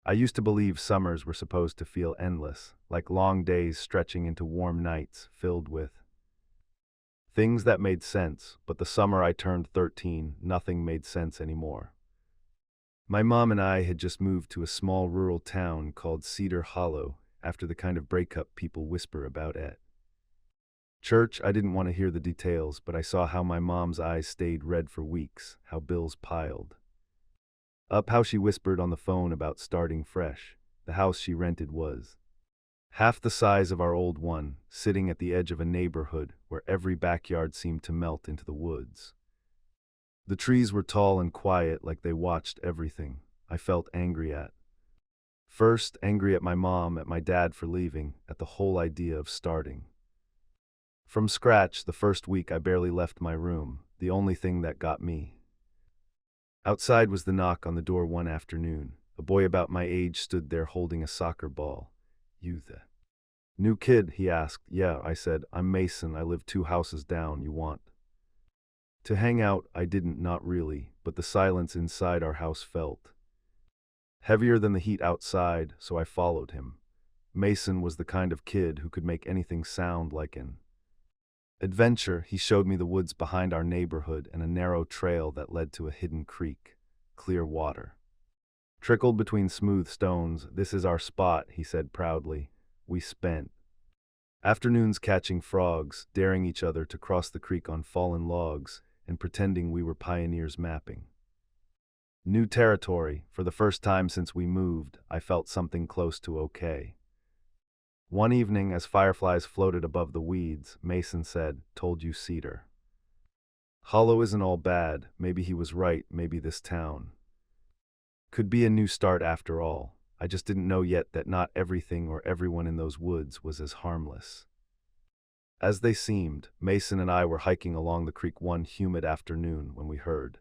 I used to believe summers were supposed to feel endless, like long days stretching into warm nights filled with things that made sense, but the summer I turned 13, nothing made sense anymore. My mom and I had just moved to a small rural town called Cedar Hollow after the kind of breakup people whisper about at church. I didn't want to hear the details, but I saw how my mom's eyes stayed red for weeks, how bills piled up, how she whispered on the phone about starting fresh. The house she rented was half the size of our old one, sitting at the edge of a neighborhood where every backyard seemed to melt into the woods. The trees were tall and quiet, like they watched everything. I felt angry at first, angry at my mom, at my dad for leaving, at the whole idea of starting from scratch. The first week I barely left my room. The only thing that got me outside was the knock on the door one afternoon. A boy about my age stood there holding a soccer ball. "You the new kid?" he asked. "Yeah," I said. "I'm Mason. I live 2 houses down. You want to hang out?" I didn't, not really, but the silence inside our house felt heavier than the heat outside, so I followed him. Mason was the kind of kid who could make anything sound like an adventure. He showed me the woods behind our neighborhood and a narrow trail that led to a hidden creek. Clear water trickled between smooth stones. "This is our spot," he said proudly. We spent afternoons catching frogs, daring each other to cross the creek on fallen logs, and pretending we were pioneers mapping new territory. For the first time since we moved, I felt something close to okay. One evening, as fireflies floated above the weeds, Mason said, "Told you Cedar Hollow isn't all bad." Maybe he was right. Maybe this town could be a new start after all. I just didn't know yet that not everything or everyone in those woods was as harmless as they seemed. Mason and I were hiking along the creek one humid afternoon when we heard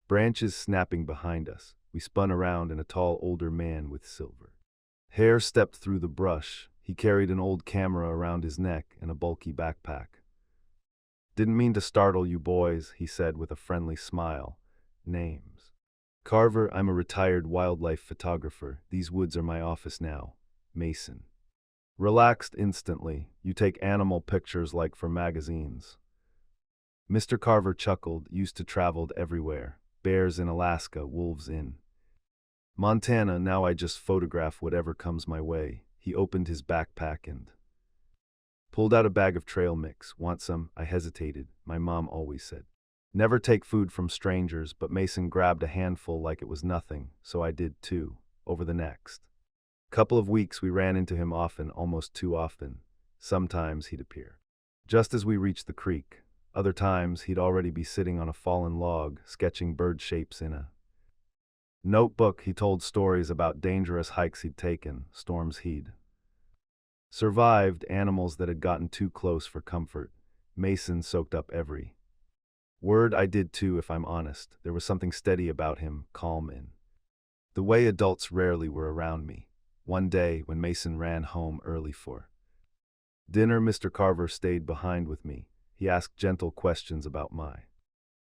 branches snapping behind us. We spun around and a tall older man with silver hair stepped through the brush. He carried an old camera around his neck and a bulky backpack. "Didn't mean to startle you boys," he said with a friendly smile. "Name's Carver. I'm a retired wildlife photographer. These woods are my office now." Mason relaxed instantly. "You take animal pictures like for magazines?" Mr. Carver chuckled. "Used to traveled everywhere. Bears in Alaska, wolves in Montana. Now I just photograph whatever comes my way." He opened his backpack and pulled out a bag of trail mix. "Want some?" I hesitated. My mom always said, "Never take food from strangers," but Mason grabbed a handful like it was nothing, so I did too. Over the next couple of weeks, we ran into him often, almost too often. Sometimes he'd appear just as we reached the creek. Other times, he'd already be sitting on a fallen log, sketching bird shapes in a notebook. He told stories about dangerous hikes he'd taken, storms he'd survived, animals that had gotten too close for comfort. Mason soaked up every word. I did too, if I'm honest. There was something steady about him, calm in the way adults rarely were around me. One day, when Mason ran home early for dinner, Mr. Carver stayed behind with me. He asked gentle questions about my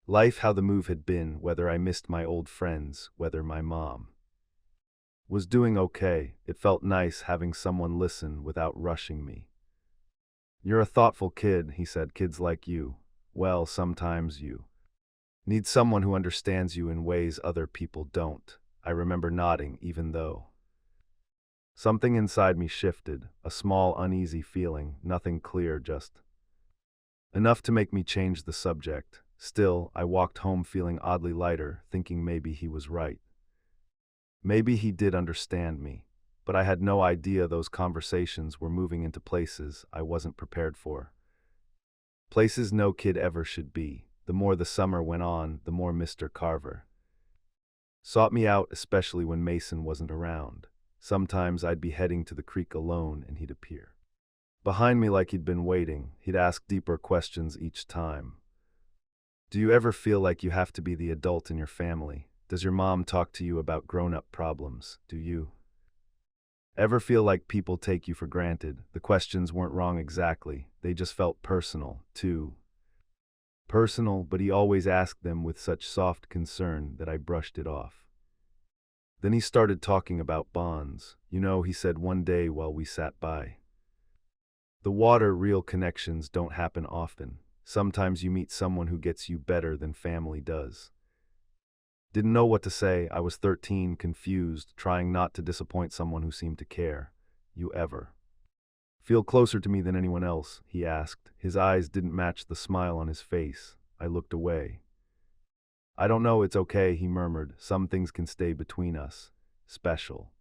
life, how the move had been, whether I missed my old friends, whether my mom was doing okay. It felt nice having someone listen without rushing me. "You're a thoughtful kid," he said. "Kids like you, well, sometimes you need someone who understands you in ways other people don't." I remember nodding, even though something inside me shifted, a small, uneasy feeling, nothing clear, just enough to make me change the subject. Still, I walked home feeling oddly lighter, thinking maybe he was right. Maybe he did understand me, but I had no idea those conversations were moving into places I wasn't prepared for. Places no kid ever should be. The more the summer went on, the more Mr. Carver sought me out, especially when Mason wasn't around. Sometimes I'd be heading to the creek alone and he'd appear behind me like he'd been waiting. He'd ask deeper questions each time. "Do you ever feel like you have to be the adult in your family? Does your mom talk to you about grown-up problems? Do you ever feel like people take you for granted?" The questions weren't wrong exactly. They just felt personal, too personal, but he always asked them with such soft concern that I brushed it off. Then he started talking about bonds. He said one day while we sat by. The water, real connections don't happen often. Sometimes you meet someone who gets you better than family does. Didn't know what to say. I was 13, confused, trying not to disappoint someone who seemed to care. You ever feel closer to me than anyone else? He asked. His eyes didn't match the smile on his face. I looked away. I don't know, it's okay, he murmured. Some things can stay between us. Special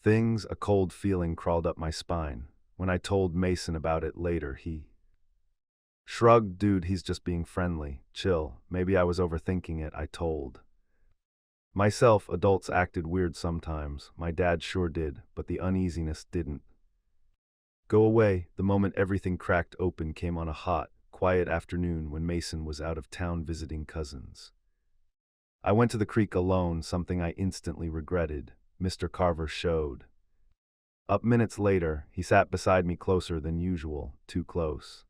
things. A cold feeling crawled up my spine. When I told Mason about it later, he shrugged. Dude, he's just being friendly. Chill. Maybe I was overthinking it, I told myself. Adults acted weird sometimes. My dad sure did, but the uneasiness didn't go away. The moment everything cracked open came on a hot, quiet afternoon when Mason was out of town visiting cousins. I went to the creek alone, something I instantly regretted. Mr. Carver showed up minutes later. He sat beside me closer than usual, too close.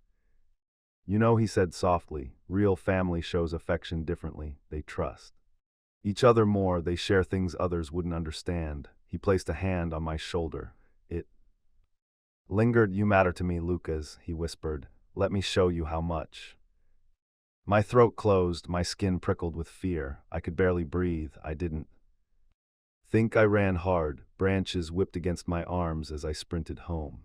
He said softly, real family shows affection differently. They trust each other more. They share things others wouldn't understand. He placed a hand on my shoulder. It lingered. You matter to me, Lucas, he whispered. Let me show you how much. My throat closed, my skin prickled with fear. I could barely breathe. I didn't think. I ran hard. Branches whipped against my arms as I sprinted home.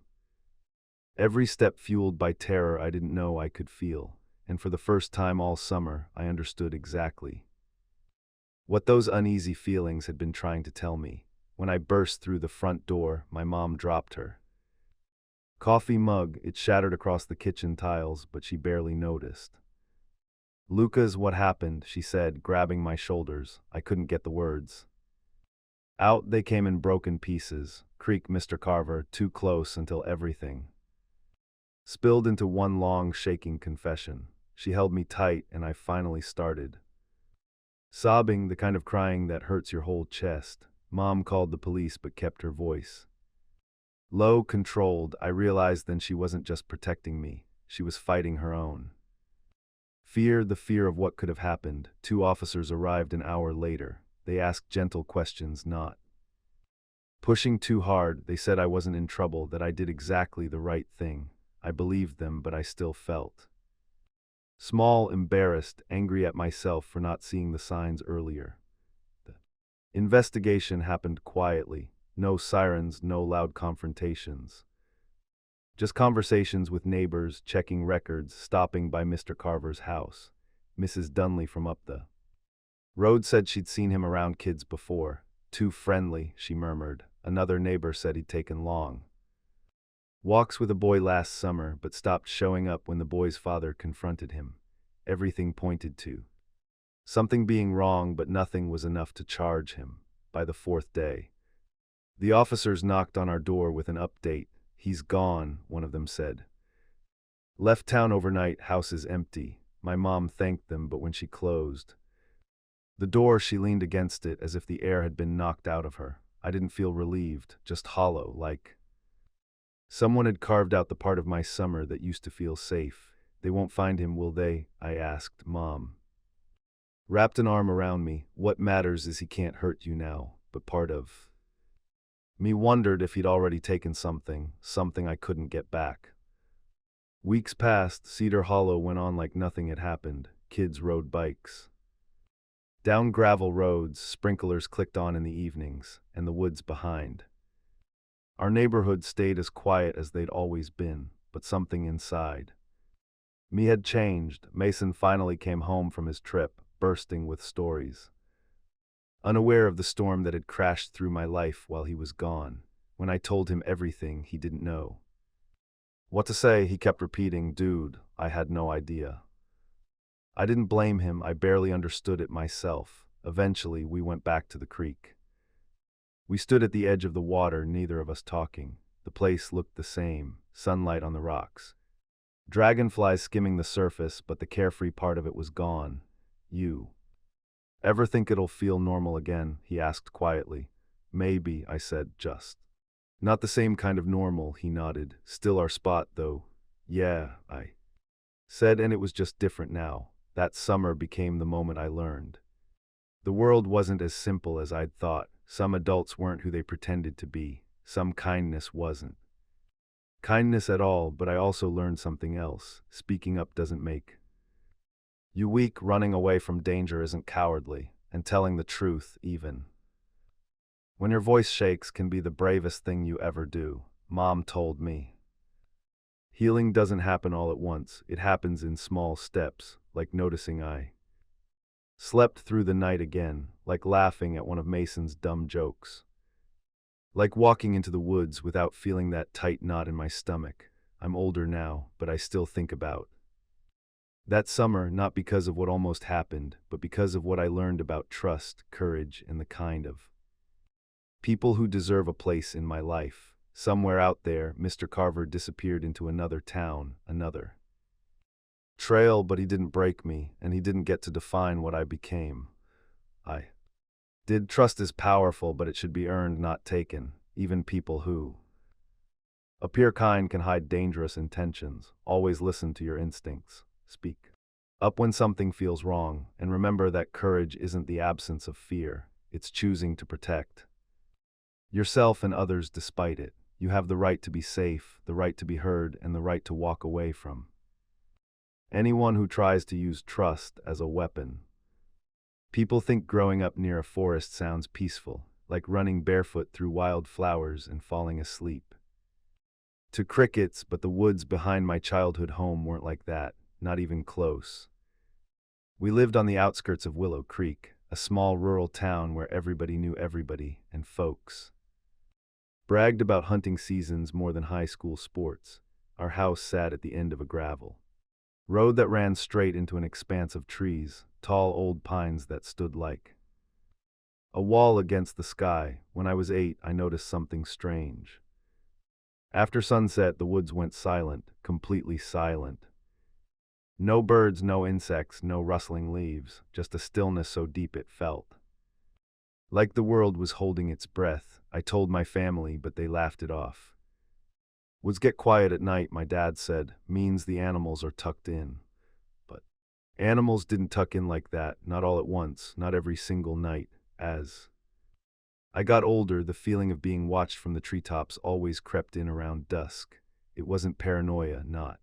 Every step fueled by terror I didn't know I could feel, and for the first time all summer, I understood exactly what those uneasy feelings had been trying to tell me. When I burst through the front door, my mom dropped her coffee mug. It shattered across the kitchen tiles, but she barely noticed. Lucas, what happened? She said, grabbing my shoulders. I couldn't get the words out. They came in broken pieces. Creaked Mr. Carver, too close until everything spilled into one long, shaking confession. She held me tight, and I finally started sobbing, the kind of crying that hurts your whole chest. Mom called the police but kept her voice low, controlled. I realized then she wasn't just protecting me. She was fighting her own fear, the fear of what could have happened. 2 officers arrived an hour later. They asked gentle questions, not pushing too hard. They said I wasn't in trouble, that I did exactly the right thing. I believed them, but I still felt small, embarrassed, angry at myself for not seeing the signs earlier. The investigation happened quietly. No sirens, no loud confrontations. Just conversations with neighbors, checking records, stopping by Mr. Carver's house. Mrs. Dunley from up the road said she'd seen him around kids before. Too friendly, she murmured. Another neighbor said he'd taken long walks with a boy last summer, but stopped showing up when the boy's father confronted him. Everything pointed to something being wrong, but nothing was enough to charge him. By the 4th day, the officers knocked on our door with an update. He's gone, one of them said. Left town overnight, house is empty. My mom thanked them, but when she closed the door, she leaned against it as if the air had been knocked out of her. I didn't feel relieved, just hollow, like someone had carved out the part of my summer that used to feel safe. They won't find him, will they? I asked. Mom wrapped an arm around me. What matters is he can't hurt you now, but part of me wondered if he'd already taken something I couldn't get back. Weeks passed. Cedar Hollow went on like nothing had happened. Kids rode bikes down gravel roads, sprinklers clicked on in the evenings, and the woods behind our neighborhood stayed as quiet as they'd always been, but something inside me had changed. Mason finally came home from his trip, bursting with stories. Unaware of the storm that had crashed through my life while he was gone. When I told him everything, he didn't know what to say. He kept repeating, dude, I had no idea. I didn't blame him. I barely understood it myself. Eventually, we went back to the creek. We stood at the edge of the water, neither of us talking. The place looked the same, sunlight on the rocks, dragonflies skimming the surface, but the carefree part of it was gone. You ever think it'll feel normal again? He asked quietly. Maybe, I said, just not the same kind of normal, he nodded. Still our spot, though. Yeah, I said, and it was just different now. That summer became the moment I learned The world wasn't as simple as I'd thought. Some adults weren't who they pretended to be. Some kindness wasn't kindness at all, but I also learned something else. Speaking up doesn't make you weak. Running away from danger isn't cowardly, and telling the truth, even when your voice shakes, can be the bravest thing you ever do. Mom told me. Healing doesn't happen all at once. It happens in small steps, like noticing I slept through the night again, like laughing at one of Mason's dumb jokes, like walking into the woods without feeling that tight knot in my stomach. I'm older now, but I still think about that summer, not because of what almost happened, but because of what I learned about trust, courage, and the kind of people who deserve a place in my life. Somewhere out there, Mr. Carver disappeared into another town, another trail, but he didn't break me, and he didn't get to define what I became. I did. Trust is powerful, but it should be earned, not taken. Even people who appear kind can hide dangerous intentions. Always listen to your instincts. Speak up when something feels wrong, and remember that courage isn't the absence of fear. It's choosing to protect yourself and others despite it. You have the right to be safe, the right to be heard, and the right to walk away from anyone who tries to use trust as a weapon. People think growing up near a forest sounds peaceful, like running barefoot through wild flowers and falling asleep to crickets, but the woods behind my childhood home weren't like that, not even close. We lived on the outskirts of Willow Creek, a small rural town where everybody knew everybody, and folks bragged about hunting seasons more than high school sports. Our house sat at the end of a gravel road that ran straight into an expanse of trees, tall old pines that stood like a wall against the sky. When I was 8, I noticed something strange. After sunset, the woods went silent, completely silent. No birds, no insects, no rustling leaves, just a stillness so deep it felt like the world was holding its breath. I told my family, but they laughed it off. Woods get quiet at night, my dad said, means the animals are tucked in. But animals didn't tuck in like that, not all at once, not every single night. As I got older, the feeling of being watched from the treetops always crept in around dusk. It wasn't paranoia, not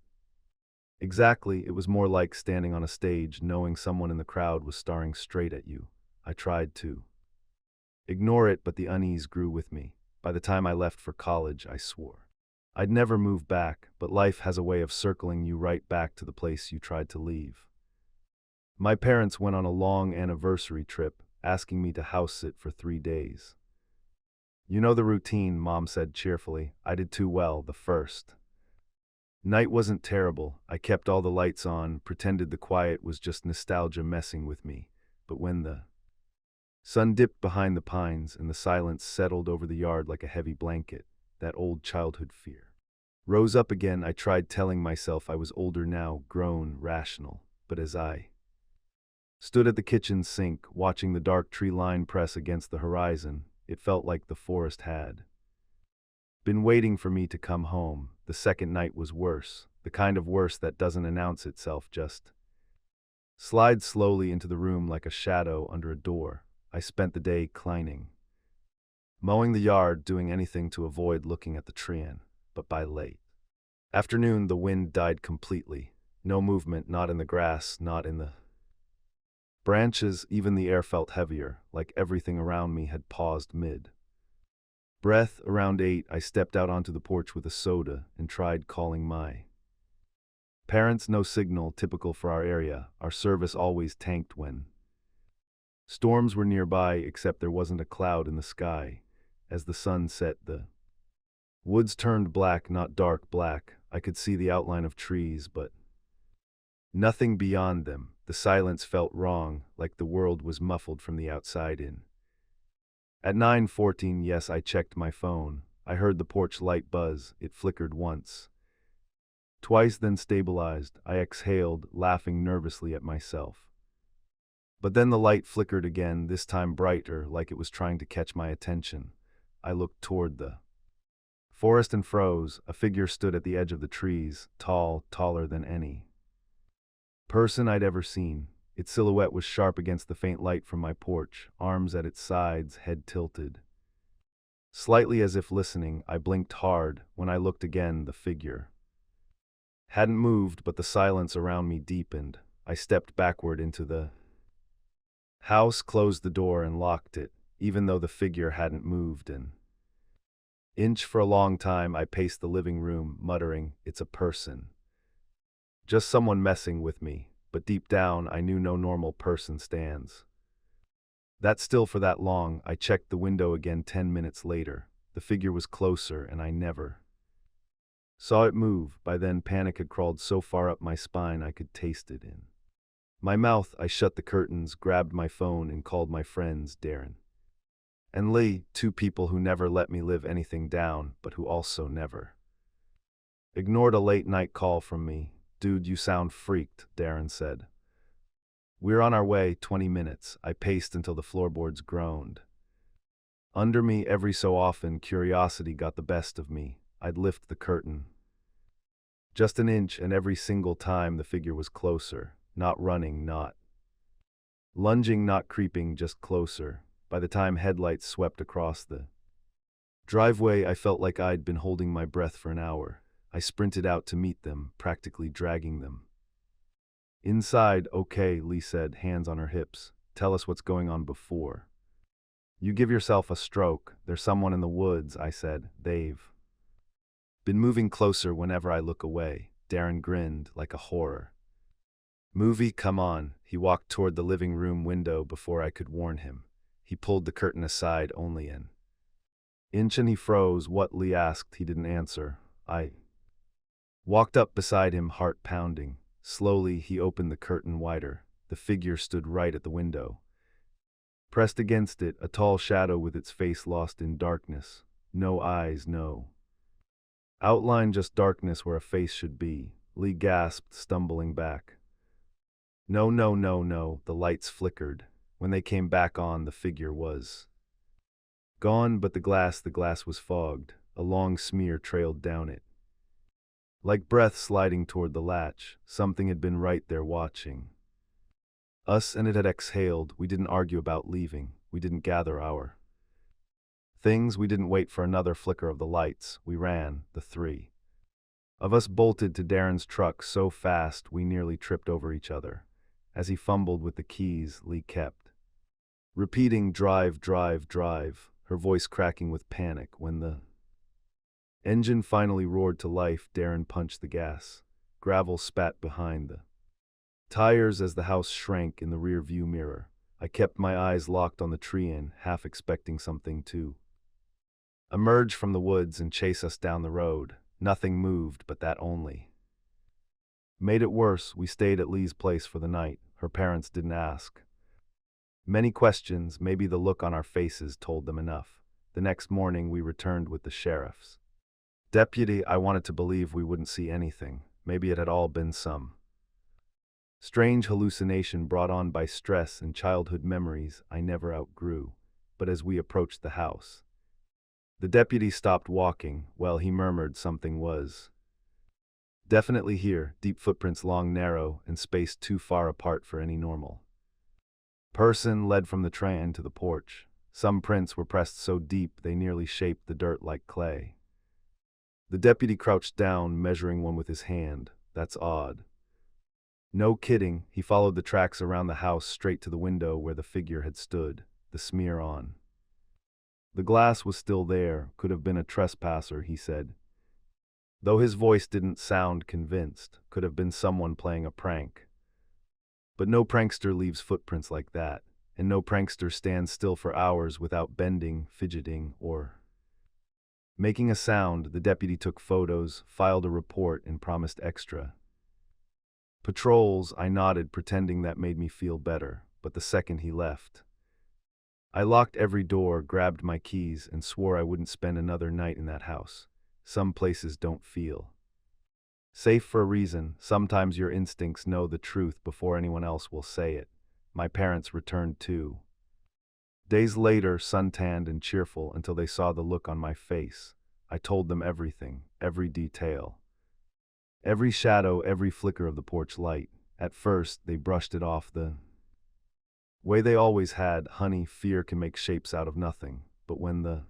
exactly. It was more like standing on a stage, knowing someone in the crowd was staring straight at you. I tried to ignore it, but the unease grew with me. By the time I left for college, I swore I'd never move back, but life has a way of circling you right back to the place you tried to leave. My parents went on a long anniversary trip, asking me to house sit for 3 days. You know the routine, Mom said cheerfully. I did too well the first night. Wasn't terrible. I kept all the lights on, pretended the quiet was just nostalgia messing with me. But when the sun dipped behind the pines and the silence settled over the yard like a heavy blanket, that old childhood fear rose up again. I tried telling myself I was older now, grown, rational. But as I stood at the kitchen sink, watching the dark tree line press against the horizon, it felt like the forest had been waiting for me to come home. The second night was worse, the kind of worse that doesn't announce itself, just slides slowly into the room like a shadow under a door. I spent the day cleaning, mowing the yard, doing anything to avoid looking at the tree. But by late afternoon, the wind died completely. No movement, not in the grass, not in the branches. Even the air felt heavier, like everything around me had paused mid-breath. Around 8, I stepped out onto the porch with a soda and tried calling my parents. No signal, typical for our area. Our service always tanked when storms were nearby, except there wasn't a cloud in the sky. As the sun set, the woods turned black, not dark black. I could see the outline of trees, but nothing beyond them. The silence felt wrong, like the world was muffled from the outside in. At 9:14, yes, I checked my phone. I heard the porch light buzz. It flickered once, twice, then stabilized. I exhaled, laughing nervously at myself. But then the light flickered again, this time brighter, like it was trying to catch my attention. I looked toward the forest and froze. A figure stood at the edge of the trees, tall, taller than any person I'd ever seen. Its silhouette was sharp against the faint light from my porch, arms at its sides, head tilted. Slightly as if listening, I blinked hard. When I looked again, the figure hadn't moved, but the silence around me deepened. I stepped backward into the house, closed the door, and locked it, even though the figure hadn't moved an inch. For a long time, I paced the living room, muttering, "It's a person. Just someone messing with me." But deep down, I knew no normal person stands that still for that long. I checked the window again 10 minutes later. The figure was closer, and I never saw it move. By then, panic had crawled so far up my spine I could taste it in my mouth. I shut the curtains, grabbed my phone, and called my friends, Darren and Lee, two people who never let me live anything down, but who also never ignored a late-night call from me. "Dude, you sound freaked," Darren said. "We're on our way, 20 minutes. I paced until the floorboards groaned under me. Every so often, curiosity got the best of me. I'd lift the curtain just an inch, and every single time the figure was closer. Not running, not lunging, not creeping, just closer. By the time headlights swept across the driveway, I felt like I'd been holding my breath for an hour. I sprinted out to meet them, practically dragging them inside. "Okay," Lee said, hands on her hips. "Tell us what's going on before you give yourself a stroke." "There's someone in the woods," I said. "They've been moving closer whenever I look away." Darren grinned like a horror movie. "Come on." He walked toward the living room window before I could warn him. He pulled the curtain aside only an inch, and he froze. "What?" Lee asked. He didn't answer. I walked up beside him, heart pounding. Slowly, he opened the curtain wider. The figure stood right at the window. Pressed against it, a tall shadow with its face lost in darkness. No eyes, no outline, just darkness where a face should be. Lee gasped, stumbling back. "No, no, no, no." The lights flickered. When they came back on, the figure was gone, but the glass was fogged. A long smear trailed down it, like breath sliding toward the latch. Something had been right there watching us, and it had exhaled. We didn't argue about leaving. We didn't gather our things. We didn't wait for another flicker of the lights. We ran. The three of us bolted to Darren's truck so fast we nearly tripped over each other. As he fumbled with the keys, Lee kept repeating, "Drive, drive, drive," her voice cracking with panic. When the engine finally roared to life, Darren punched the gas. Gravel spat behind the tires as the house shrank in the rear view mirror. I kept my eyes locked on the tree-in, half expecting something to emerge from the woods and chase us down the road. Nothing moved, but that only made it worse. We stayed at Lee's place for the night. Her parents didn't ask many questions. Maybe the look on our faces told them enough. The next morning, we returned with the sheriff's deputy. I wanted to believe we wouldn't see anything. Maybe it had all been some strange hallucination brought on by stress and childhood memories I never outgrew. But as we approached the house, the deputy stopped walking. Well, he murmured, something was definitely here. Deep footprints, long, narrow, and spaced too far apart for any normal person, led from the train to the porch. Some prints were pressed so deep they nearly shaped the dirt like clay. The deputy crouched down, measuring one with his hand. "That's odd." "No kidding." He followed the tracks around the house straight to the window where the figure had stood. The smear on the glass was still there. "Could have been a trespasser," he said, though his voice didn't sound convinced. "Could have been someone playing a prank. But no prankster leaves footprints like that, and no prankster stands still for hours without bending, fidgeting, or making a sound." The deputy took photos, filed a report, and promised extra patrols. I nodded, pretending that made me feel better. But the second he left, I locked every door, grabbed my keys, and swore I wouldn't spend another night in that house. Some places don't feel safe for a reason. Sometimes your instincts know the truth before anyone else will say it. My parents returned 2 days later, suntanned and cheerful, until they saw the look on my face. I told them everything, every detail, every shadow, every flicker of the porch light. At first, they brushed it off the way they always had. Honey, fear can make shapes out of nothing. But when the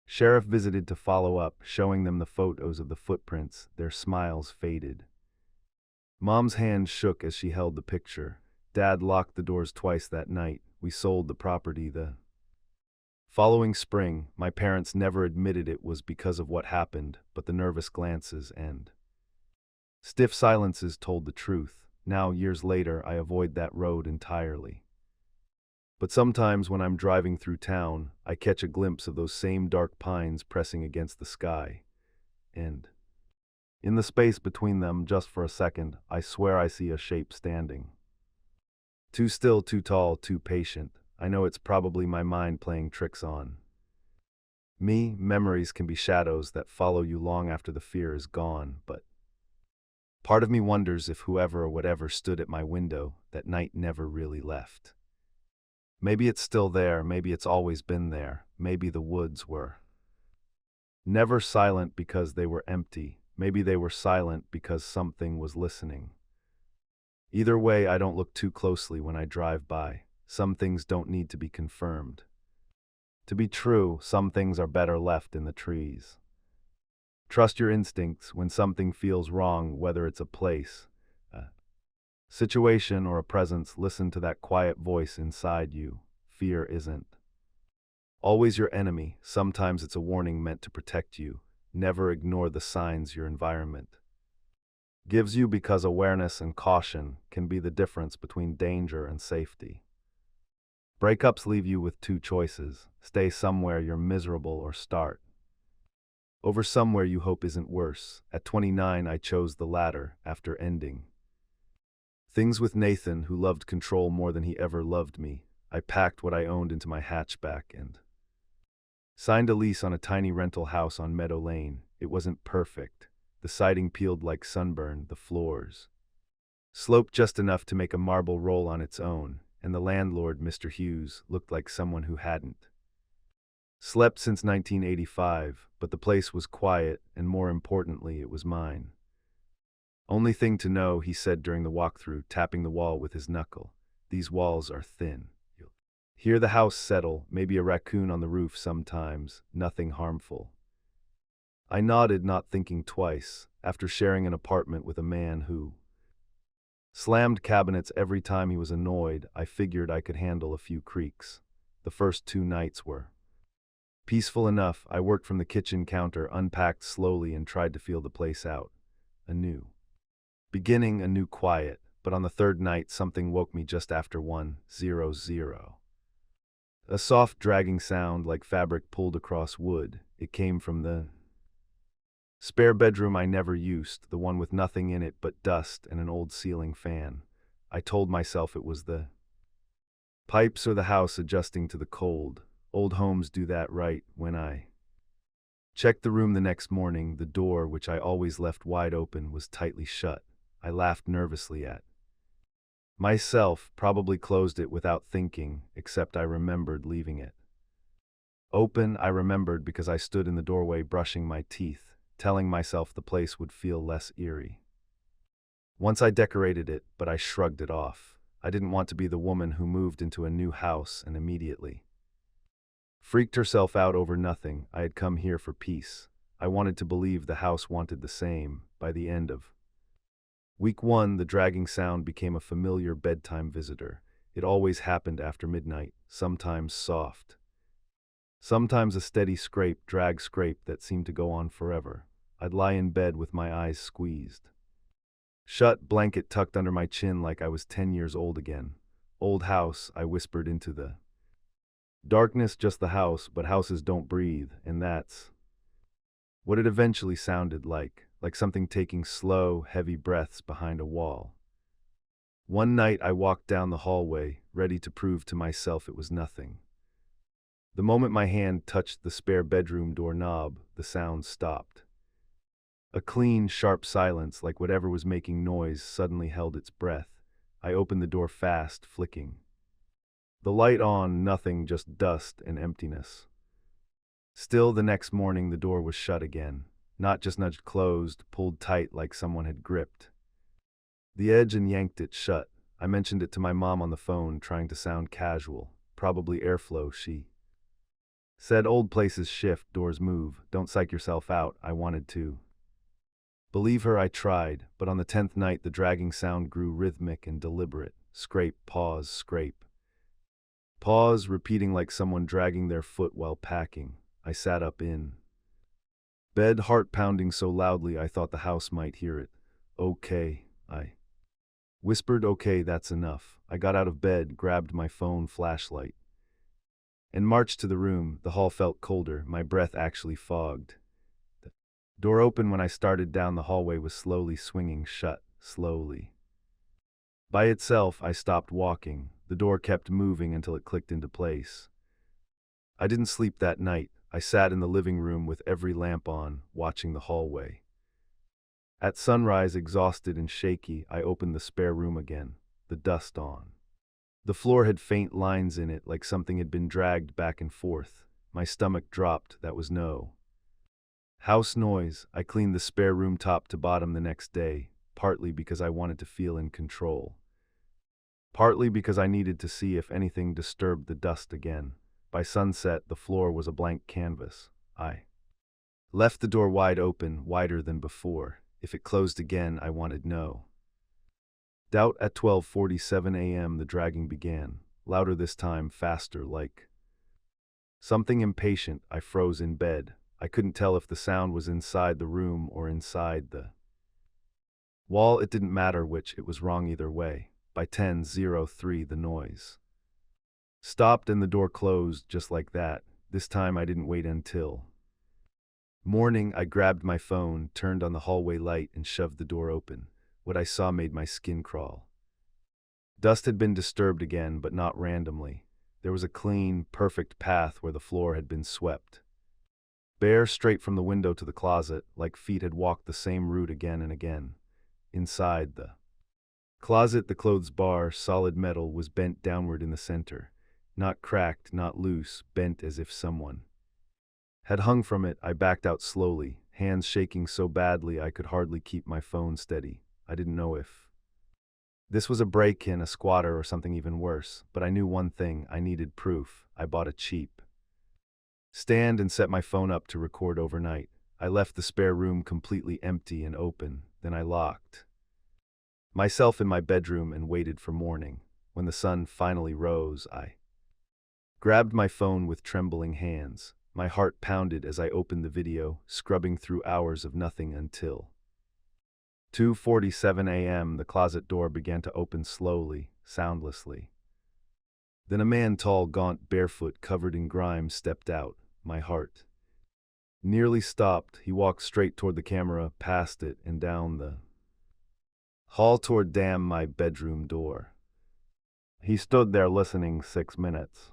sheriff visited to follow up, showing them the photos of the footprints, their smiles faded. Mom's hand shook as she held the picture. Dad locked the doors twice that night. We sold the property the following spring. My parents never admitted it was because of what happened, but the nervous glances and stiff silences told the truth. Now, years later, I avoid that road entirely. But sometimes when I'm driving through town, I catch a glimpse of those same dark pines pressing against the sky. And in the space between them, just for a second, I swear I see a shape standing. Too still, too tall, too patient. I know it's probably my mind playing tricks on me. Memories can be shadows that follow you long after the fear is gone, but part of me wonders if whoever or whatever stood at my window that night never really left. Maybe it's still there, maybe it's always been there, maybe the woods were never silent because they were empty, maybe they were silent because something was listening. Either way, I don't look too closely when I drive by. Some things don't need to be confirmed to be true. Some things are better left in the trees. Trust your instincts when something feels wrong, whether it's a place, a situation, or a presence. Listen to that quiet voice inside you. Fear isn't always your enemy. Sometimes it's a warning meant to protect you. Never ignore the signs your environment gives you, because awareness and caution can be the difference between danger and safety. Breakups leave you with two choices: stay somewhere you're miserable or start over somewhere you hope isn't worse. At 29, I chose the latter after ending things with Nathan, who loved control more than he ever loved me. I packed what I owned into my hatchback and signed a lease on a tiny rental house on Meadow Lane. It wasn't perfect. The siding peeled like sunburn, the floors sloped just enough to make a marble roll on its own, and the landlord, Mr. Hughes, looked like someone who hadn't slept since 1985, but the place was quiet, and more importantly, it was mine. Only thing to know, he said during the walkthrough, tapping the wall with his knuckle. These walls are thin. You'll hear the house settle, maybe a raccoon on the roof sometimes, nothing harmful. I nodded, not thinking twice. After sharing an apartment with a man who slammed cabinets every time he was annoyed, I figured I could handle a few creaks. The first 2 nights were peaceful enough. I worked from the kitchen counter, unpacked slowly, and tried to feel the place out. A new beginning, a new quiet. But on the 3rd night, something woke me just after 1:00. A soft, dragging sound like fabric pulled across wood. It came from the spare bedroom I never used, the one with nothing in it but dust and an old ceiling fan. I told myself it was the pipes or the house adjusting to the cold. Old homes do that. Right when I checked the room the next morning, the door, which I always left wide open, was tightly shut. I laughed nervously at myself, probably closed it without thinking, except I remembered leaving it open. I remembered because I stood in the doorway brushing my teeth, telling myself the place would feel less eerie once I decorated it, but I shrugged it off. I didn't want to be the woman who moved into a new house and immediately freaked herself out over nothing. I had come here for peace. I wanted to believe the house wanted the same. By the end of week 1, the dragging sound became a familiar bedtime visitor. It always happened after midnight, sometimes soft, sometimes a steady scrape, drag scrape that seemed to go on forever. I'd lie in bed with my eyes squeezed shut, blanket tucked under my chin like I was 10 years old again. Old house, I whispered into the darkness. Just the house, but houses don't breathe, and that's what it eventually sounded like something taking slow, heavy breaths behind a wall. One night I walked down the hallway, ready to prove to myself it was nothing. The moment my hand touched the spare bedroom doorknob, the sound stopped. A clean, sharp silence, like whatever was making noise suddenly held its breath. I opened the door fast, flicking the light on. Nothing, just dust and emptiness. Still, the next morning the door was shut again. Not just nudged closed, pulled tight like someone had gripped the edge and yanked it shut. I mentioned it to my mom on the phone, trying to sound casual. Probably airflow, she said. Old places shift, doors move. Don't psych yourself out. I wanted to believe her. I tried, but on the 10th night the dragging sound grew rhythmic and deliberate. Scrape, pause, scrape. Pause, repeating like someone dragging their foot while packing. I sat up in bed, heart pounding so loudly I thought the house might hear it. Okay, I whispered. Okay, that's enough. I got out of bed, grabbed my phone flashlight, and marched to the room. The hall felt colder. My breath actually fogged. The door opened when I started down the hallway was slowly swinging shut, slowly. By itself, I stopped walking. The door kept moving until it clicked into place. I didn't sleep that night. I sat in the living room with every lamp on, watching the hallway. At sunrise, exhausted and shaky, I opened the spare room again, the dust on. The floor had faint lines in it, like something had been dragged back and forth. My stomach dropped. That was no house noise. I cleaned the spare room top to bottom the next day, partly because I wanted to feel in control, partly because I needed to see if anything disturbed the dust again. By sunset, the floor was a blank canvas. I left the door wide open, wider than before. If it closed again, I wanted no doubt. At 12:47 a.m. the dragging began, louder this time, faster, like something impatient. I froze in bed. I couldn't tell if the sound was inside the room or inside the wall. It didn't matter which, it was wrong either way. By 10:03 the noise stopped and the door closed just like that. This time I didn't wait until morning. I grabbed my phone, turned on the hallway light, and shoved the door open. What I saw made my skin crawl. Dust had been disturbed again, but not randomly. There was a clean, perfect path where the floor had been swept bare, straight from the window to the closet, like feet had walked the same route again and again. Inside the closet, the clothes bar, solid metal, was bent downward in the center. Not cracked, not loose, bent as if someone had hung from it. I backed out slowly, hands shaking so badly I could hardly keep my phone steady. I didn't know if this was a break-in, a squatter, or something even worse, but I knew one thing: I needed proof. I bought a cheap stand and set my phone up to record overnight. I left the spare room completely empty and open. Then I locked myself in my bedroom and waited for morning. When the sun finally rose, I grabbed my phone with trembling hands. My heart pounded as I opened the video, scrubbing through hours of nothing until 2:47 a.m. the closet door began to open slowly, soundlessly. Then a man, tall, gaunt, barefoot, covered in grime, stepped out. My heart nearly stopped. He walked straight toward the camera, past it, and down the hall toward my bedroom door. He stood there listening 6 minutes,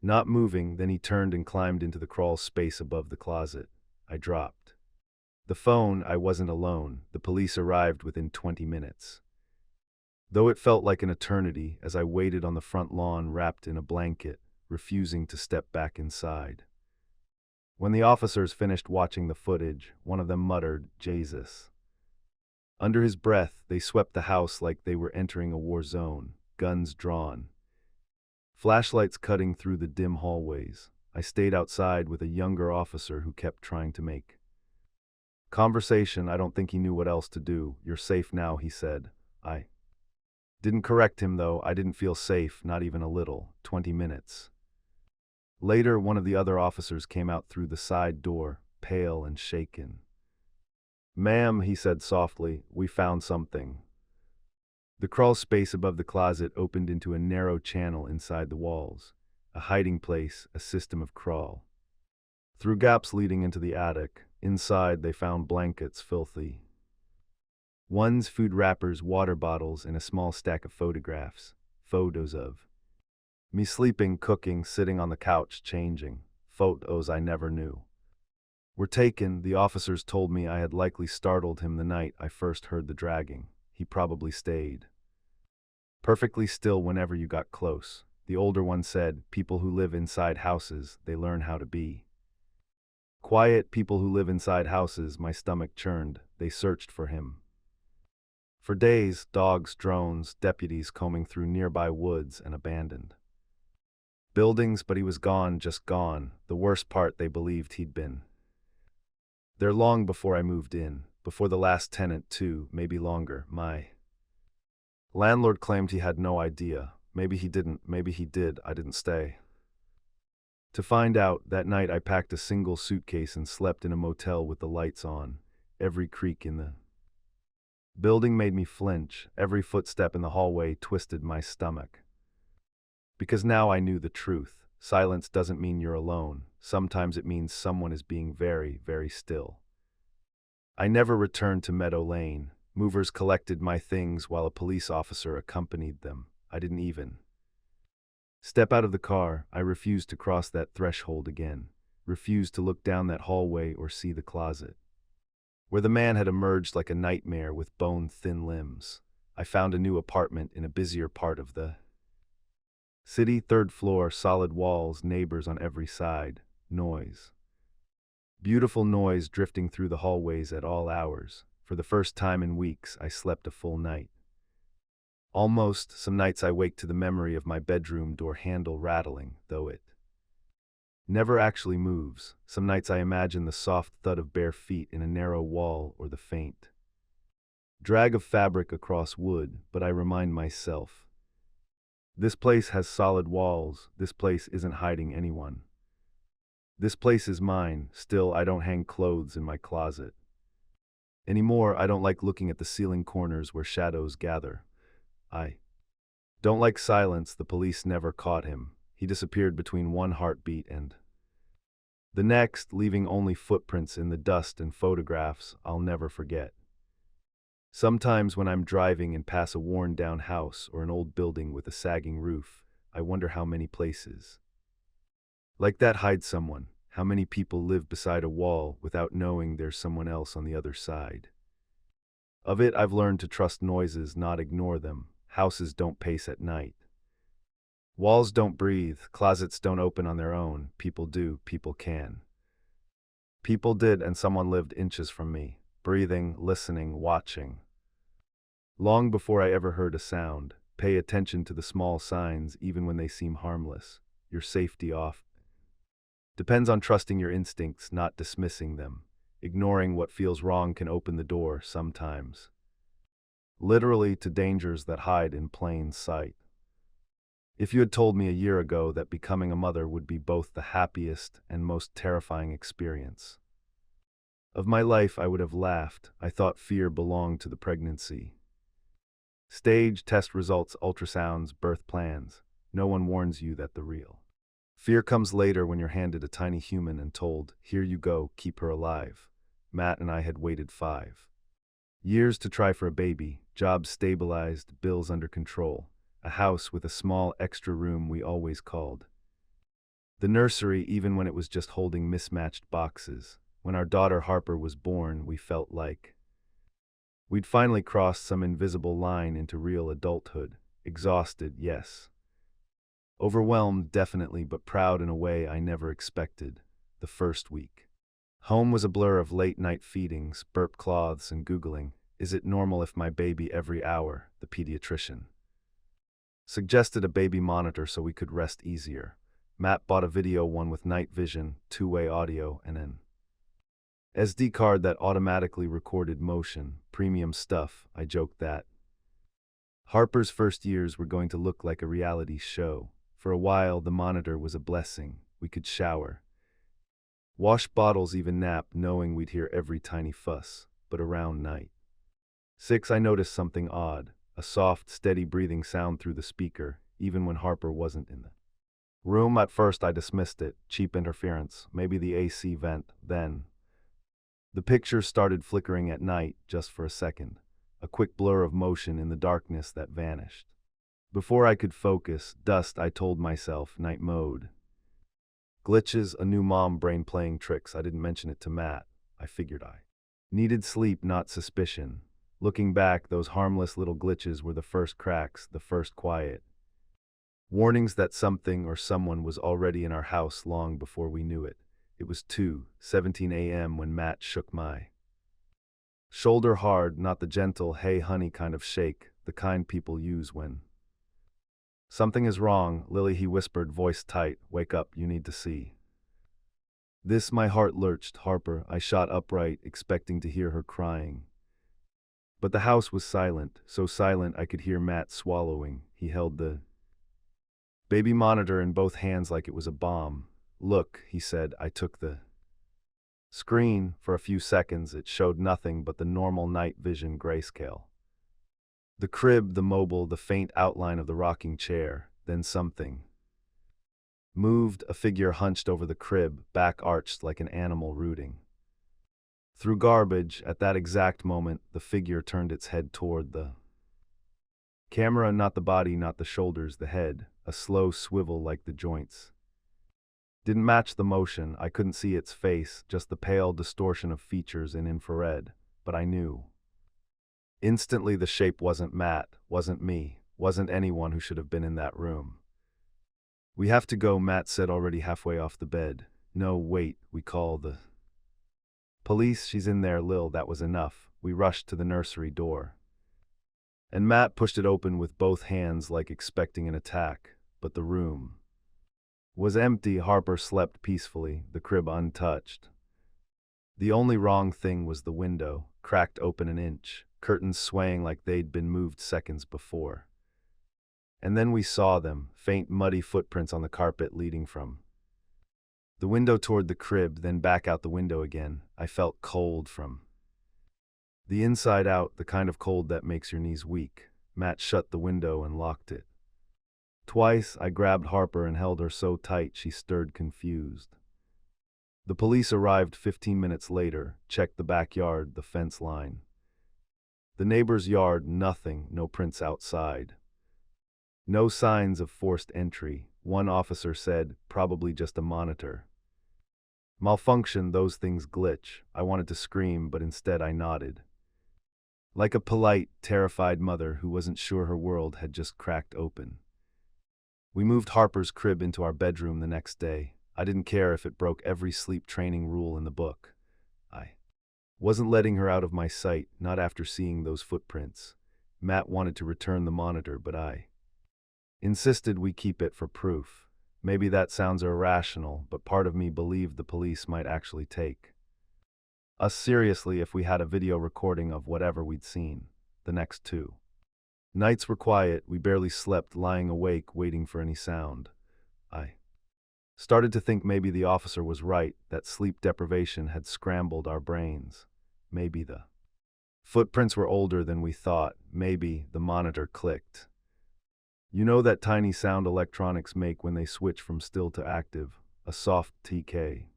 not moving. Then he turned and climbed into the crawl space above the closet. I dropped the phone. I wasn't alone. The police arrived within 20 minutes. Though it felt like an eternity as I waited on the front lawn wrapped in a blanket, refusing to step back inside. When the officers finished watching the footage, one of them muttered, "Jesus." Under his breath, they swept the house like they were entering a war zone, guns drawn, flashlights cutting through the dim hallways. I stayed outside with a younger officer who kept trying to make conversation. I don't think he knew what else to do. "You're safe now," he said. I didn't correct him, though. I didn't feel safe, not even a little. 20 minutes later, one of the other officers came out through the side door, pale and shaken. "Ma'am," he said softly, "we found something." The crawl space above the closet opened into a narrow channel inside the walls, a hiding place, a system of crawl through gaps leading into the attic. Inside, they found blankets, filthy ones, food wrappers, water bottles, and a small stack of photographs. Photos of me sleeping, cooking, sitting on the couch, changing. Photos I never knew were taken. The officers told me I had likely startled him the night I first heard the dragging. He probably stayed perfectly still whenever you got close. The older one said, "People who live inside houses, they learn how to be quiet." People who live inside houses. My stomach churned. They searched for him For days, dogs, drones, deputies combing through nearby woods and abandoned buildings, but he was gone, just gone. The worst part, they believed he'd been there long before I moved in, before the last tenant too, maybe longer. My landlord claimed he had no idea. Maybe he didn't, maybe he did, I didn't stay to find out. That night I packed a single suitcase and slept in a motel with the lights on. Every creak in the building made me flinch. Every footstep in the hallway twisted my stomach. Because now I knew the truth. Silence doesn't mean you're alone. Sometimes it means someone is being very, very still. I never returned to Meadow Lane. Movers collected my things while a police officer accompanied them. I didn't even step out of the car. I refused to cross that threshold again. Refused to look down that hallway or see the closet where the man had emerged like a nightmare with bone-thin limbs. I found a new apartment in a busier part of the city, third floor, solid walls, neighbors on every side, noise. Beautiful noise drifting through the hallways at all hours. For the first time in weeks, I slept a full night. Almost. Some nights I wake to the memory of my bedroom door handle rattling, though it never actually moves. Some nights I imagine the soft thud of bare feet in a narrow wall or the faint drag of fabric across wood, but I remind myself, this place has solid walls. This place isn't hiding anyone. This place is mine. Still, I don't hang clothes in my closet anymore. I don't like looking at the ceiling corners where shadows gather. I don't like silence. The police never caught him. He disappeared between one heartbeat and the next, leaving only footprints in the dust and photographs I'll never forget. Sometimes when I'm driving and pass a worn-down house or an old building with a sagging roof, I wonder how many places like that hide someone. How many people live beside a wall without knowing there's someone else on the other side of it. I've learned to trust noises, not ignore them. Houses don't pace at night. Walls don't breathe. Closets don't open on their own. People do. People can. People did, and someone lived inches from me, breathing, listening, watching. Long before I ever heard a sound. Pay attention to the small signs, even when they seem harmless. Your safety off depends on trusting your instincts, not dismissing them. Ignoring what feels wrong can open the door, sometimes, literally, to dangers that hide in plain sight. If you had told me a year ago that becoming a mother would be both the happiest and most terrifying experience of my life, I would have laughed. I thought fear belonged to the pregnancy stage, test results, ultrasounds, birth plans. No one warns you that the real fear comes later, when you're handed a tiny human and told, here you go, keep her alive. Matt and I had waited 5 years to try for a baby, jobs stabilized, bills under control, a house with a small extra room we always called the nursery, even when it was just holding mismatched boxes. When our daughter Harper was born, we felt like we'd finally crossed some invisible line into real adulthood. Exhausted, yes. Overwhelmed, definitely, but proud in a way I never expected. The first week home was a blur of late-night feedings, burp cloths, and Googling, is it normal if my baby every hour? The pediatrician suggested a baby monitor so we could rest easier. Matt bought a video one with night vision, 2-way audio, and an SD card that automatically recorded motion. Premium stuff. I joked that Harper's first years were going to look like a reality show. For a while, the monitor was a blessing. We could shower, wash bottles, even nap, knowing we'd hear every tiny fuss. But around night 6, I noticed something odd. A soft, steady breathing sound through the speaker, even when Harper wasn't in the room. At first I dismissed it. Cheap interference. Maybe the AC vent. Then the picture started flickering at night, just for a second. A quick blur of motion in the darkness that vanished. Before I could focus, dust, I told myself, night mode. Glitches, a new mom brain playing tricks. I didn't mention it to Matt. I figured I needed sleep, not suspicion. Looking back, those harmless little glitches were the first cracks, the first quiet warnings that something or someone was already in our house long before we knew it. It was 2:17 a.m. when Matt shook my Shoulder hard, not the gentle, hey honey kind of shake, the kind people use when something is wrong. Lily, he whispered, voice tight, wake up, you need to see. This, my heart lurched. Harper, I shot upright, expecting to hear her crying. But the house was silent, so silent I could hear Matt swallowing. He held the baby monitor in both hands like it was a bomb. Look, he said. I took the screen. For a few seconds, it showed nothing but the normal night vision grayscale. The crib, the mobile, the faint outline of the rocking chair. Then something moved, a figure hunched over the crib, back arched like an animal rooting through garbage. At that exact moment, the figure turned its head toward the camera, not the body, not the shoulders, the head, a slow swivel like the joints didn't match the motion. I couldn't see its face, just the pale distortion of features in infrared, but I knew. Instantly the shape wasn't Matt, wasn't me, wasn't anyone who should have been in that room. We have to go, Matt said, already halfway off the bed. No, wait, we call the police. She's in there, Lil. That was enough. We rushed to the nursery door, and Matt pushed it open with both hands like expecting an attack, but the room was empty. Harper slept peacefully, the crib untouched. The only wrong thing was the window, cracked open an inch, curtains swaying like they'd been moved seconds before. And then we saw them, faint muddy footprints on the carpet leading from the window toward the crib, then back out the window again. I felt cold from the inside out, the kind of cold that makes your knees weak. Matt shut the window and locked it. Twice, I grabbed Harper and held her so tight she stirred confused. The police arrived 15 minutes later, checked the backyard, the fence line. The neighbor's yard, nothing, no prints outside. No signs of forced entry. One officer said, probably just a monitor malfunction, those things glitch. I wanted to scream, but instead I nodded. Like a polite, terrified mother who wasn't sure her world had just cracked open. We moved Harper's crib into our bedroom the next day. I didn't care if it broke every sleep training rule in the book. I wasn't letting her out of my sight, not after seeing those footprints. Matt wanted to return the monitor, but I insisted we keep it for proof. Maybe that sounds irrational, but part of me believed the police might actually take us seriously if we had a video recording of whatever we'd seen. The next 2 nights were quiet. We barely slept, lying awake, waiting for any sound. I started to think maybe the officer was right, that sleep deprivation had scrambled our brains. Maybe the footprints were older than we thought. Maybe the monitor clicked. You know that tiny sound electronics make when they switch from still to active, a soft TK.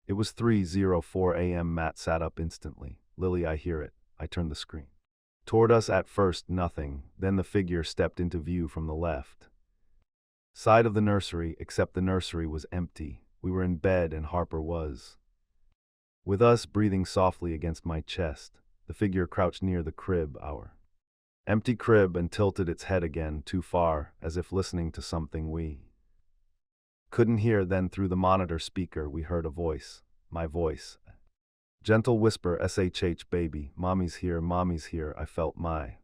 It was 3:04 a.m. Matt sat up instantly. Lily, I hear it. I turned the screen toward us. At first, nothing. Then the figure stepped into view from the left side of the nursery, except the nursery was empty. We were in bed and Harper was with us, breathing softly against my chest. The figure crouched near the crib, our empty crib, and tilted its head again, too far, as if listening to something we couldn't hear. Then through the monitor speaker we heard a voice, my voice. Gentle whisper, SHH baby, mommy's here, mommy's here. I felt my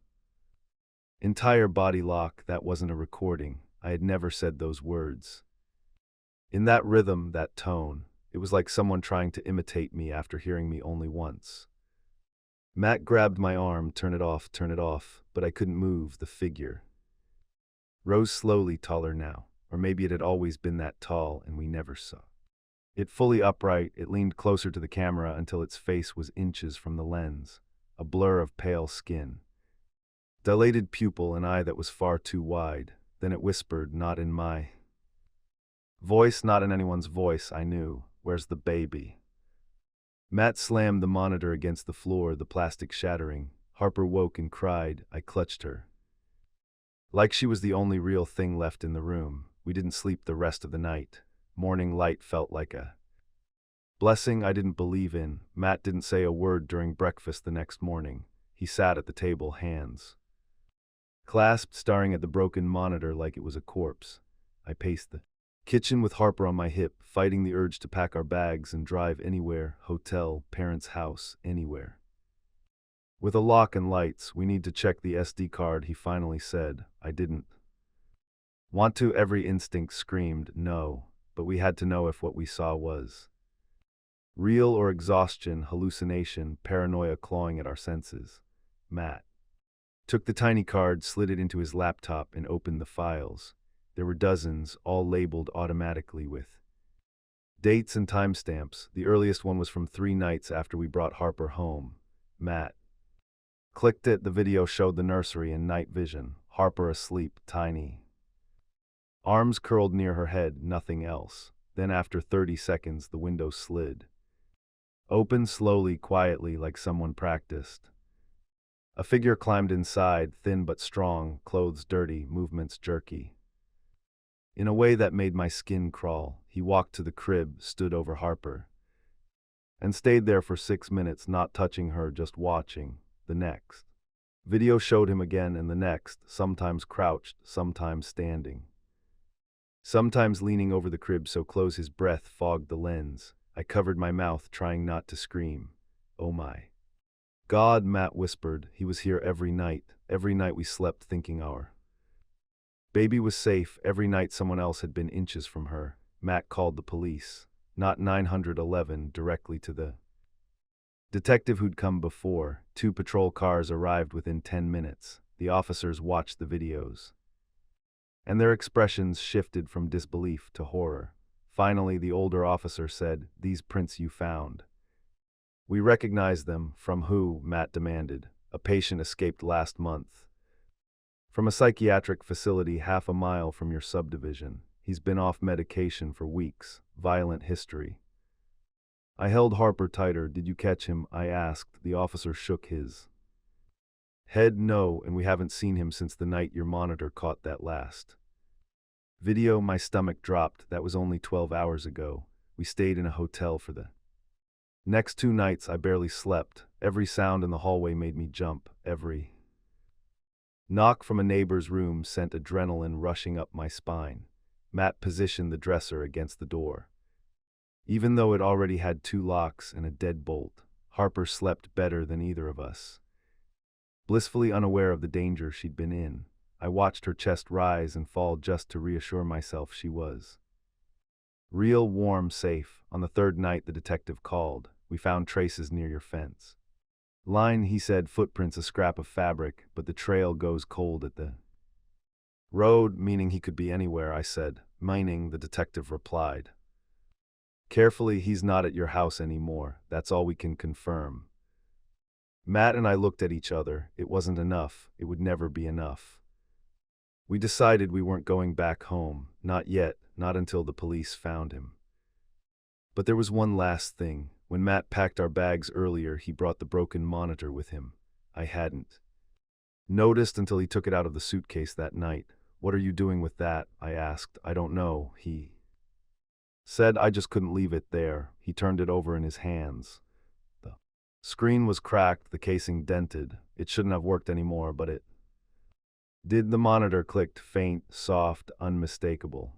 entire body lock. That wasn't a recording. I had never said those words. In that rhythm, that tone, it was like someone trying to imitate me after hearing me only once. Matt grabbed my arm, turn it off, but I couldn't move. The figure rose slowly, taller now, or maybe it had always been that tall and we never saw it fully upright. It leaned closer to the camera until its face was inches from the lens, a blur of pale skin, dilated pupil, an eye that was far too wide. Then it whispered, not in my voice, not in anyone's voice. I knew, where's the baby? Matt slammed the monitor against the floor, the plastic shattering. Harper woke and cried. I clutched her, like she was the only real thing left in the room. We didn't sleep the rest of the night. Morning light felt like a blessing I didn't believe in. Matt didn't say a word during breakfast the next morning. He sat at the table, hands clasped, staring at the broken monitor like it was a corpse. I paced the kitchen with Harper on my hip, fighting the urge to pack our bags and drive anywhere, hotel, parents' house, anywhere. With a lock and lights, we need to check the SD card, he finally said. I didn't want to. Every instinct screamed no, but we had to know if what we saw was real or exhaustion, hallucination, paranoia clawing at our senses. Matt took the tiny card, slid it into his laptop, and opened the files. There were dozens, all labeled automatically with dates and timestamps. The earliest one was from 3 nights after we brought Harper home. Matt clicked it. The video showed the nursery in night vision. Harper asleep, tiny arms curled near her head, nothing else. Then after 30 seconds, the window slid open slowly, quietly, like someone practiced. A figure climbed inside, thin but strong, clothes dirty, movements jerky. In a way that made my skin crawl, he walked to the crib, stood over Harper, and stayed there for 6 minutes, not touching her, just watching. The next video showed him again, and the next, sometimes crouched, sometimes standing, sometimes leaning over the crib so close his breath fogged the lens. I covered my mouth, trying not to scream. Oh my God, Matt whispered. He was here every night. Every night we slept thinking our baby was safe. Every night someone else had been inches from her. Matt called the police. Not 911, directly to the detective who'd come before. 2 patrol cars arrived within 10 minutes. The officers watched the videos, and their expressions shifted from disbelief to horror. Finally, the older officer said, "These prints you found, we recognize them." "From who?" Matt demanded. "A patient escaped last month from a psychiatric facility half a mile from your subdivision. He's been off medication for weeks. Violent history." I held Harper tighter. "Did you catch him?" I asked. The officer shook his head. "No, and we haven't seen him since the night your monitor caught that last video." My stomach dropped. That was only 12 hours ago. We stayed in a hotel for the next 2 nights. I barely slept. Every sound in the hallway made me jump. Every knock from a neighbor's room sent adrenaline rushing up my spine. Matt positioned the dresser against the door, even though it already had 2 locks and a deadbolt. Harper slept better than either of us, blissfully unaware of the danger she'd been in. I watched her chest rise and fall just to reassure myself she was real, warm, safe. On the 3rd night, the detective called. "We found traces near your fence line," he said. "Footprints, a scrap of fabric, but the trail goes cold at the road," "Meaning he could be anywhere," I said. "Mining," the detective replied carefully. "He's not at your house anymore. That's all we can confirm." Matt and I looked at each other. It wasn't enough. It would never be enough. We decided we weren't going back home. Not yet, not until the police found him. But there was one last thing. When Matt packed our bags earlier, he brought the broken monitor with him. I hadn't noticed until he took it out of the suitcase that night. "What are you doing with that?" I asked. "I don't know," he said. "I just couldn't leave it there." He turned it over in his hands. The screen was cracked, the casing dented. It shouldn't have worked anymore, but it did. The monitor clicked, faint, soft, unmistakable.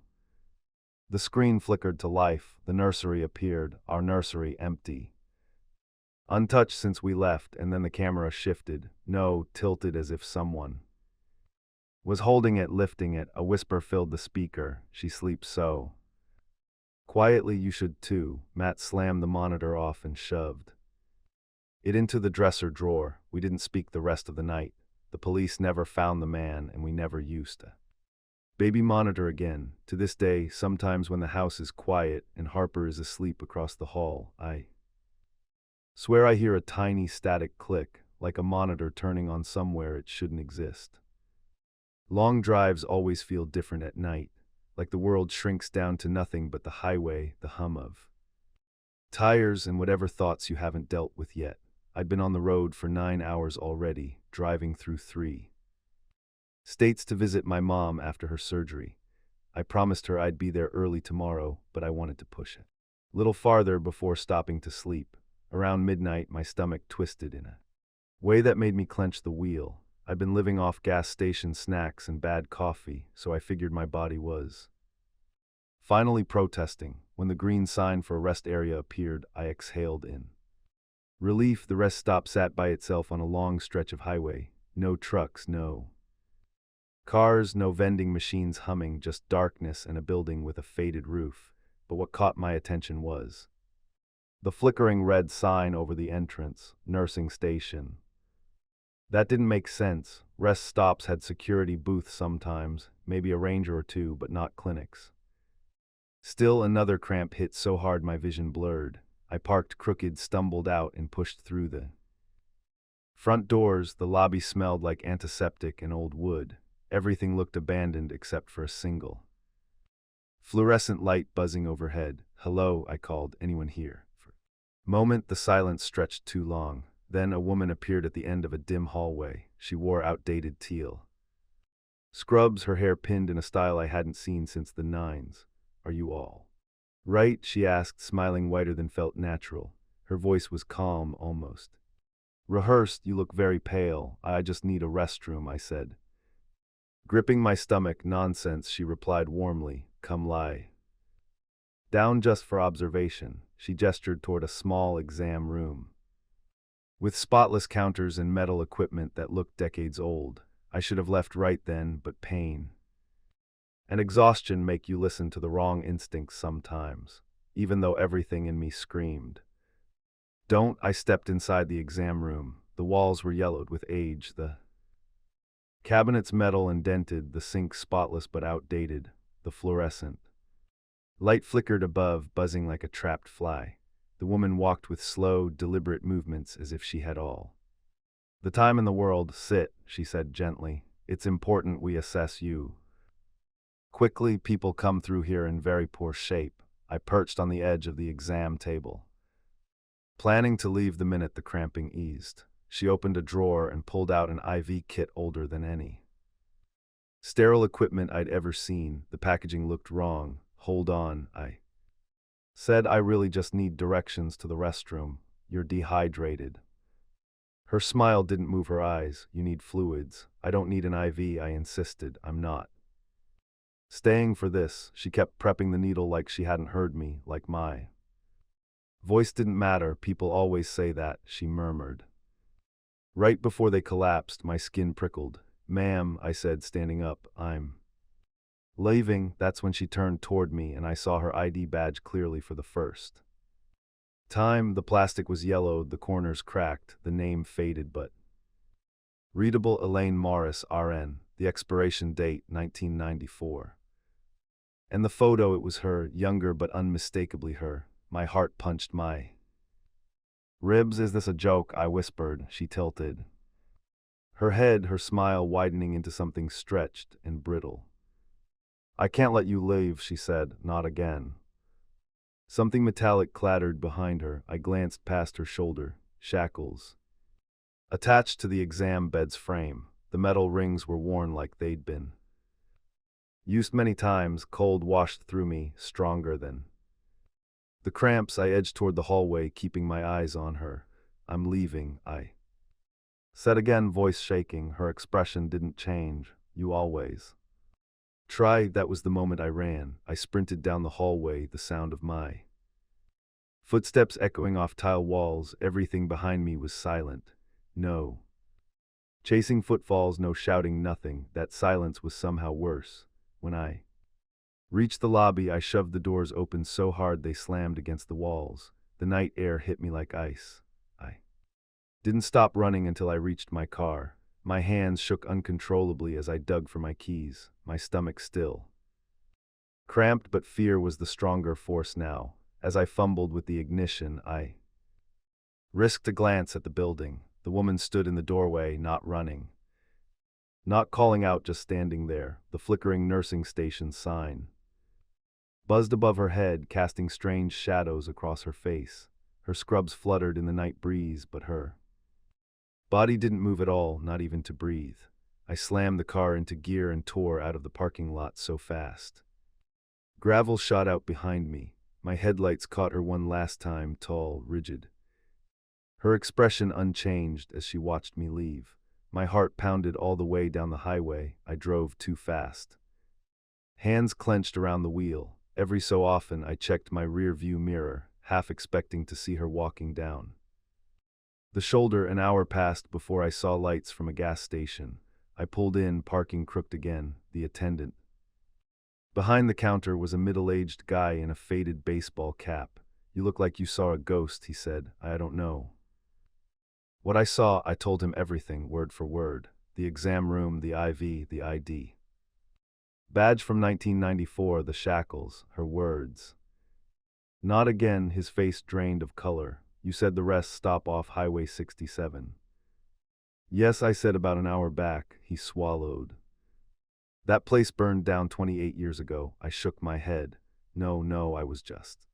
The screen flickered to life. The nursery appeared, our nursery empty, untouched since we left, and then the camera shifted, tilted as if someone was holding it, lifting it. A whisper filled the speaker. "She sleeps so quietly, you should too." Matt slammed the monitor off and shoved it into the dresser drawer. We didn't speak the rest of the night. The police never found the man, and we never used a baby monitor again. To this day, sometimes when the house is quiet and Harper is asleep across the hall, I swear I hear a tiny static click, like a monitor turning on somewhere it shouldn't exist. Long drives always feel different at night, like the world shrinks down to nothing but the highway, the hum of tires, and whatever thoughts you haven't dealt with yet. I'd been on the road for 9 hours already, driving through 3 states to visit my mom after her surgery. I promised her I'd be there early tomorrow, but I wanted to push it a little farther before stopping to sleep. Around midnight, my stomach twisted in a way that made me clench the wheel. I'd been living off gas station snacks and bad coffee, so I figured my body was finally protesting. When the green sign for a rest area appeared, I exhaled in Relief, the rest stop sat by itself on a long stretch of highway. No trucks, no cars, no vending machines humming, just darkness and a building with a faded roof. But what caught my attention was the flickering red sign over the entrance, nursing station. That didn't make sense. Rest stops had security booths sometimes, maybe a ranger or two, but not clinics. Still another cramp hit so hard my vision blurred. I parked crooked, stumbled out, and pushed through the front doors. The lobby smelled like antiseptic and old wood. Everything looked abandoned except for a single fluorescent light buzzing overhead. "Hello," I called. "Anyone here?" For a moment, the silence stretched too long. Then a woman appeared at the end of a dim hallway. She wore outdated teal scrubs, her hair pinned in a style I hadn't seen since the 90s. "Are you all right?" she asked, smiling whiter than felt natural. Her voice was calm, almost rehearsed. "You look very pale. I just need a restroom," I said. Gripping my stomach. "Nonsense," she replied warmly. "Come lie down just for observation." She gestured toward a small exam room with spotless counters and metal equipment that looked decades old. I should have left right then, but pain and exhaustion make you listen to the wrong instincts sometimes, even though everything in me screamed, "Don't." I stepped inside the exam room. The walls were yellowed with age, the cabinets metal and dented, the sink spotless but outdated, the fluorescent light flickered above, buzzing like a trapped fly. The woman walked with slow, deliberate movements as if she had all the time in the world. "Sit," she said gently. "It's important we assess you quickly. People come through here in very poor shape." I perched on the edge of the exam table, planning to leave the minute the cramping eased. She opened a drawer and pulled out an IV kit older than any sterile equipment I'd ever seen. The packaging looked wrong. "Hold on," I said. "I really just need directions to the restroom. You're dehydrated." Her smile didn't move her eyes. "You need fluids." "I don't need an IV," I insisted. "I'm not staying for this." She kept prepping the needle like she hadn't heard me, like my voice didn't matter. "People always say that," she murmured. Right before they collapsed, my skin prickled. "Ma'am," I said, standing up, "I'm leaving." That's when she turned toward me and I saw her ID badge clearly for the first time. The plastic was yellowed, the corners cracked, the name faded but readable: Elaine Morris, RN. The expiration date, 1994. And the photo, it was her, younger but unmistakably her. My heart punched my ribs. "Is this a joke?" I whispered. She tilted her head, her smile widening into something stretched and brittle. "I can't let you leave," she said. "Not again." Something metallic clattered behind her. I glanced past her shoulder. Shackles attached to the exam bed's frame. The metal rings were worn like they'd been used many times. Cold washed through me, stronger than the cramps. I edged toward the hallway, keeping my eyes on her. "I'm leaving," I said again, voice shaking. Her expression didn't change. "You always try." That was the moment I ran. I sprinted down the hallway, the sound of my footsteps echoing off tile walls. Everything behind me was silent. No chasing footfalls, no shouting, nothing. That silence was somehow worse. When I reached the lobby, I shoved the doors open so hard they slammed against the walls. The night air hit me like ice. I didn't stop running until I reached my car. My hands shook uncontrollably as I dug for my keys, my stomach still cramped, but fear was the stronger force now. As I fumbled with the ignition, I risked a glance at the building. The woman stood in the doorway, not running, not calling out, just standing there. The flickering nursing station sign buzzed above her head, casting strange shadows across her face. Her scrubs fluttered in the night breeze, but her body didn't move at all, not even to breathe. I slammed the car into gear and tore out of the parking lot so fast. Gravel shot out behind me. My headlights caught her one last time, tall, rigid, her expression unchanged as she watched me leave. My heart pounded all the way down the highway. I drove too fast, hands clenched around the wheel. Every so often I checked my rear view mirror, half expecting to see her walking down The shoulder, an hour passed before I saw lights from a gas station. I pulled in, parking crooked again, the attendant. Behind the counter was a middle-aged guy in a faded baseball cap. You look like you saw a ghost, he said. I don't know. What I saw, I told him everything, word for word. The exam room, the IV, the ID. Badge from 1994, the shackles, her words. Not again, his face drained of color. You said the rest stop off Highway 67. Yes, I said about an hour back, he swallowed. That place burned down 28 years ago. I shook my head. No, I was just.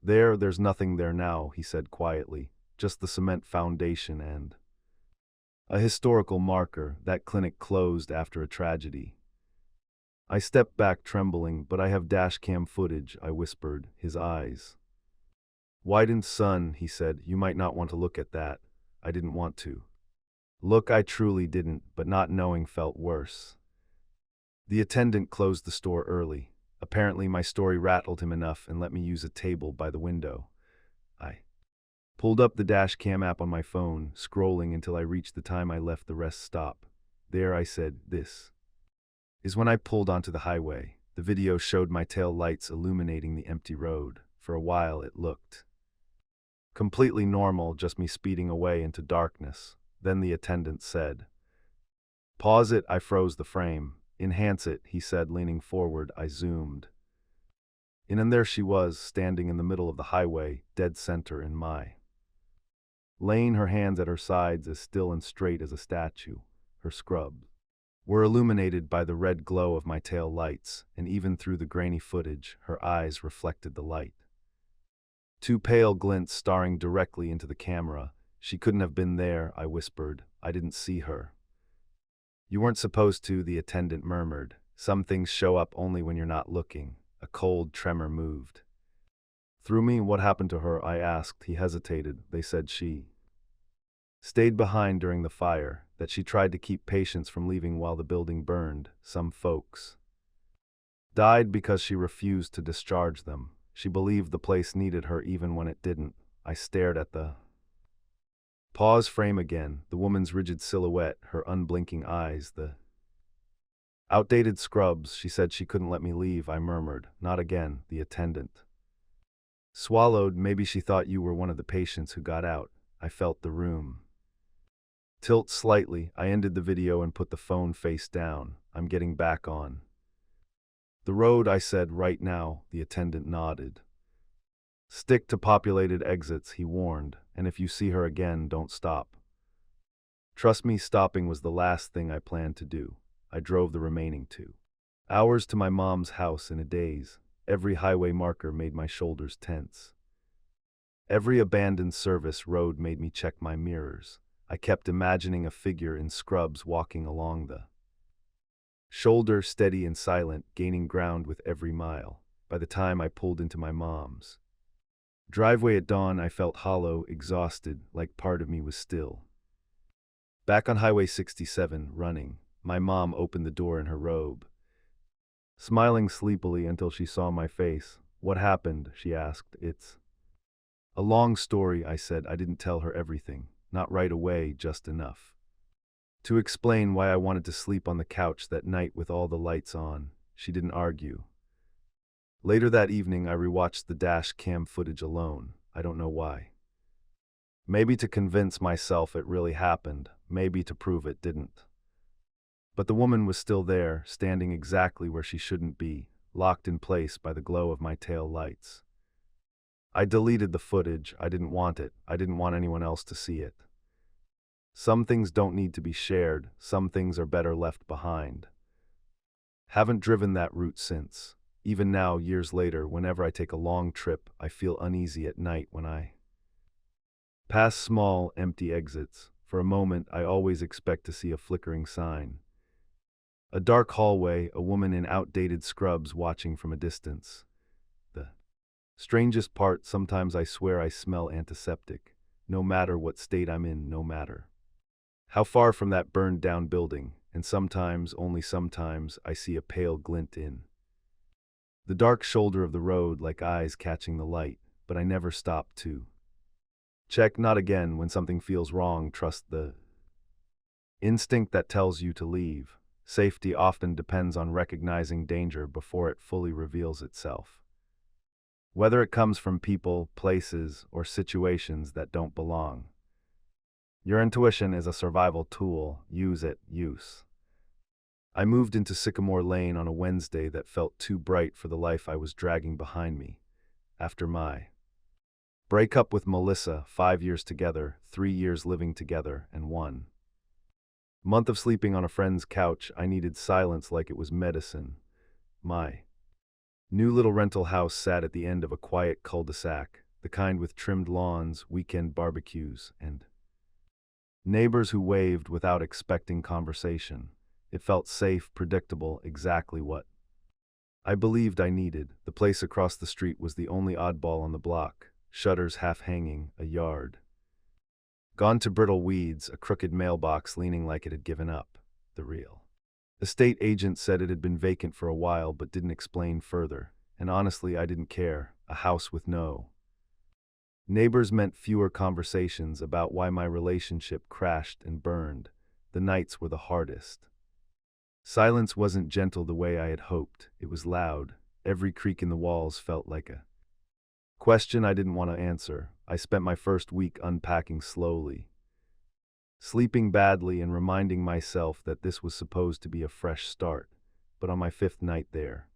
There's nothing there now, he said quietly. Just the cement foundation and a historical marker. That clinic closed after a tragedy. I stepped back trembling, but I have dash cam footage, I whispered, his eyes. Widened. Son, he said, you might not want to look at that. I didn't want to. Look, I truly didn't, but not knowing felt worse. The attendant closed the store early. Apparently my story rattled him enough and let me use a table by the window. I pulled up the dash cam app on my phone, scrolling until I reached the time I left the rest stop. There, I said, this is when I pulled onto the highway. The video showed my tail lights illuminating the empty road. For a while it looked completely normal, just me speeding away into darkness. Then the attendant said, pause it. I froze the frame. Enhance it, he said, leaning forward. I zoomed in, and there she was, standing in the middle of the highway, dead center in my lane, her hands at her sides as still and straight as a statue. Her scrubs were illuminated by the red glow of my tail lights, and even through the grainy footage, her eyes reflected the light. Two pale glints staring directly into the camera. She couldn't have been there, I whispered. I didn't see her. You weren't supposed to, the attendant murmured. Some things show up only when you're not looking. A cold tremor moved through me. What happened to her? I asked. He hesitated. They said she stayed behind during the fire, that she tried to keep patients from leaving while the building burned. Some folks died because she refused to discharge them. She believed the place needed her even when it didn't. I stared at the pause frame again, the woman's rigid silhouette, her unblinking eyes, the outdated scrubs. She said she couldn't let me leave, I murmured. Not again, the attendant swallowed. Maybe she thought you were one of the patients who got out. I felt the room tilt slightly. I ended the video and put the phone face down. I'm getting back on the road, I said. Right now, the attendant nodded. Stick to populated exits, he warned, and if you see her again, don't stop. Trust me, stopping was the last thing I planned to do. I drove the remaining 2 hours to my mom's house in a daze. Every highway marker made my shoulders tense. Every abandoned service road made me check my mirrors. I kept imagining a figure in scrubs walking along the shoulder, steady and silent, gaining ground with every mile. By the time I pulled into my mom's driveway at dawn, I felt hollow, exhausted, like part of me was still back on Highway 67, running. My mom opened the door in her robe, smiling sleepily until she saw my face. What happened? She asked. It's a long story, I said. I didn't tell her everything. Not right away, just enough to explain why I wanted to sleep on the couch that night with all the lights on. She didn't argue. Later that evening, I rewatched the dash cam footage alone. I don't know why. Maybe to convince myself it really happened, maybe to prove it didn't. But the woman was still there, standing exactly where she shouldn't be, locked in place by the glow of my tail lights. I deleted the footage. I didn't want it. I didn't want anyone else to see it. Some things don't need to be shared. Some things are better left behind. Haven't driven that route since. Even now, years later, whenever I take a long trip, I feel uneasy at night when I pass small, empty exits. For a moment, I always expect to see a flickering sign. A dark hallway, a woman in outdated scrubs watching from a distance. The strangest part, sometimes I swear I smell antiseptic. No matter what state I'm in, no matter how far from that burned down building, and sometimes, only sometimes, I see a pale glint in the dark shoulder of the road, like eyes catching the light, but I never stop to Check not again when something feels wrong. Trust the instinct that tells you to leave. Safety often depends on recognizing danger before it fully reveals itself. Whether it comes from people, places, or situations that don't belong. Your intuition is a survival tool. Use it. Use. I moved into Sycamore Lane on a Wednesday that felt too bright for the life I was dragging behind me. After my breakup with Melissa, 5 years together, 3 years living together, and 1 month of sleeping on a friend's couch, I needed silence like it was medicine. My new little rental house sat at the end of a quiet cul-de-sac, the kind with trimmed lawns, weekend barbecues, and neighbors who waved without expecting conversation. It felt safe, predictable, exactly what I believed I needed. The place across the street was the only oddball on the block, shutters half hanging, a yard gone to brittle weeds, a crooked mailbox leaning like it had given up. The real estate agent said it had been vacant for a while but didn't explain further, and honestly I didn't care. A house with no neighbors meant fewer conversations about why my relationship crashed and burned. The nights were the hardest. Silence wasn't gentle the way I had hoped. It was loud. Every creak in the walls felt like a question I didn't want to answer. I spent my first week unpacking slowly, sleeping badly and reminding myself that this was supposed to be a fresh start. But on my 5th night there,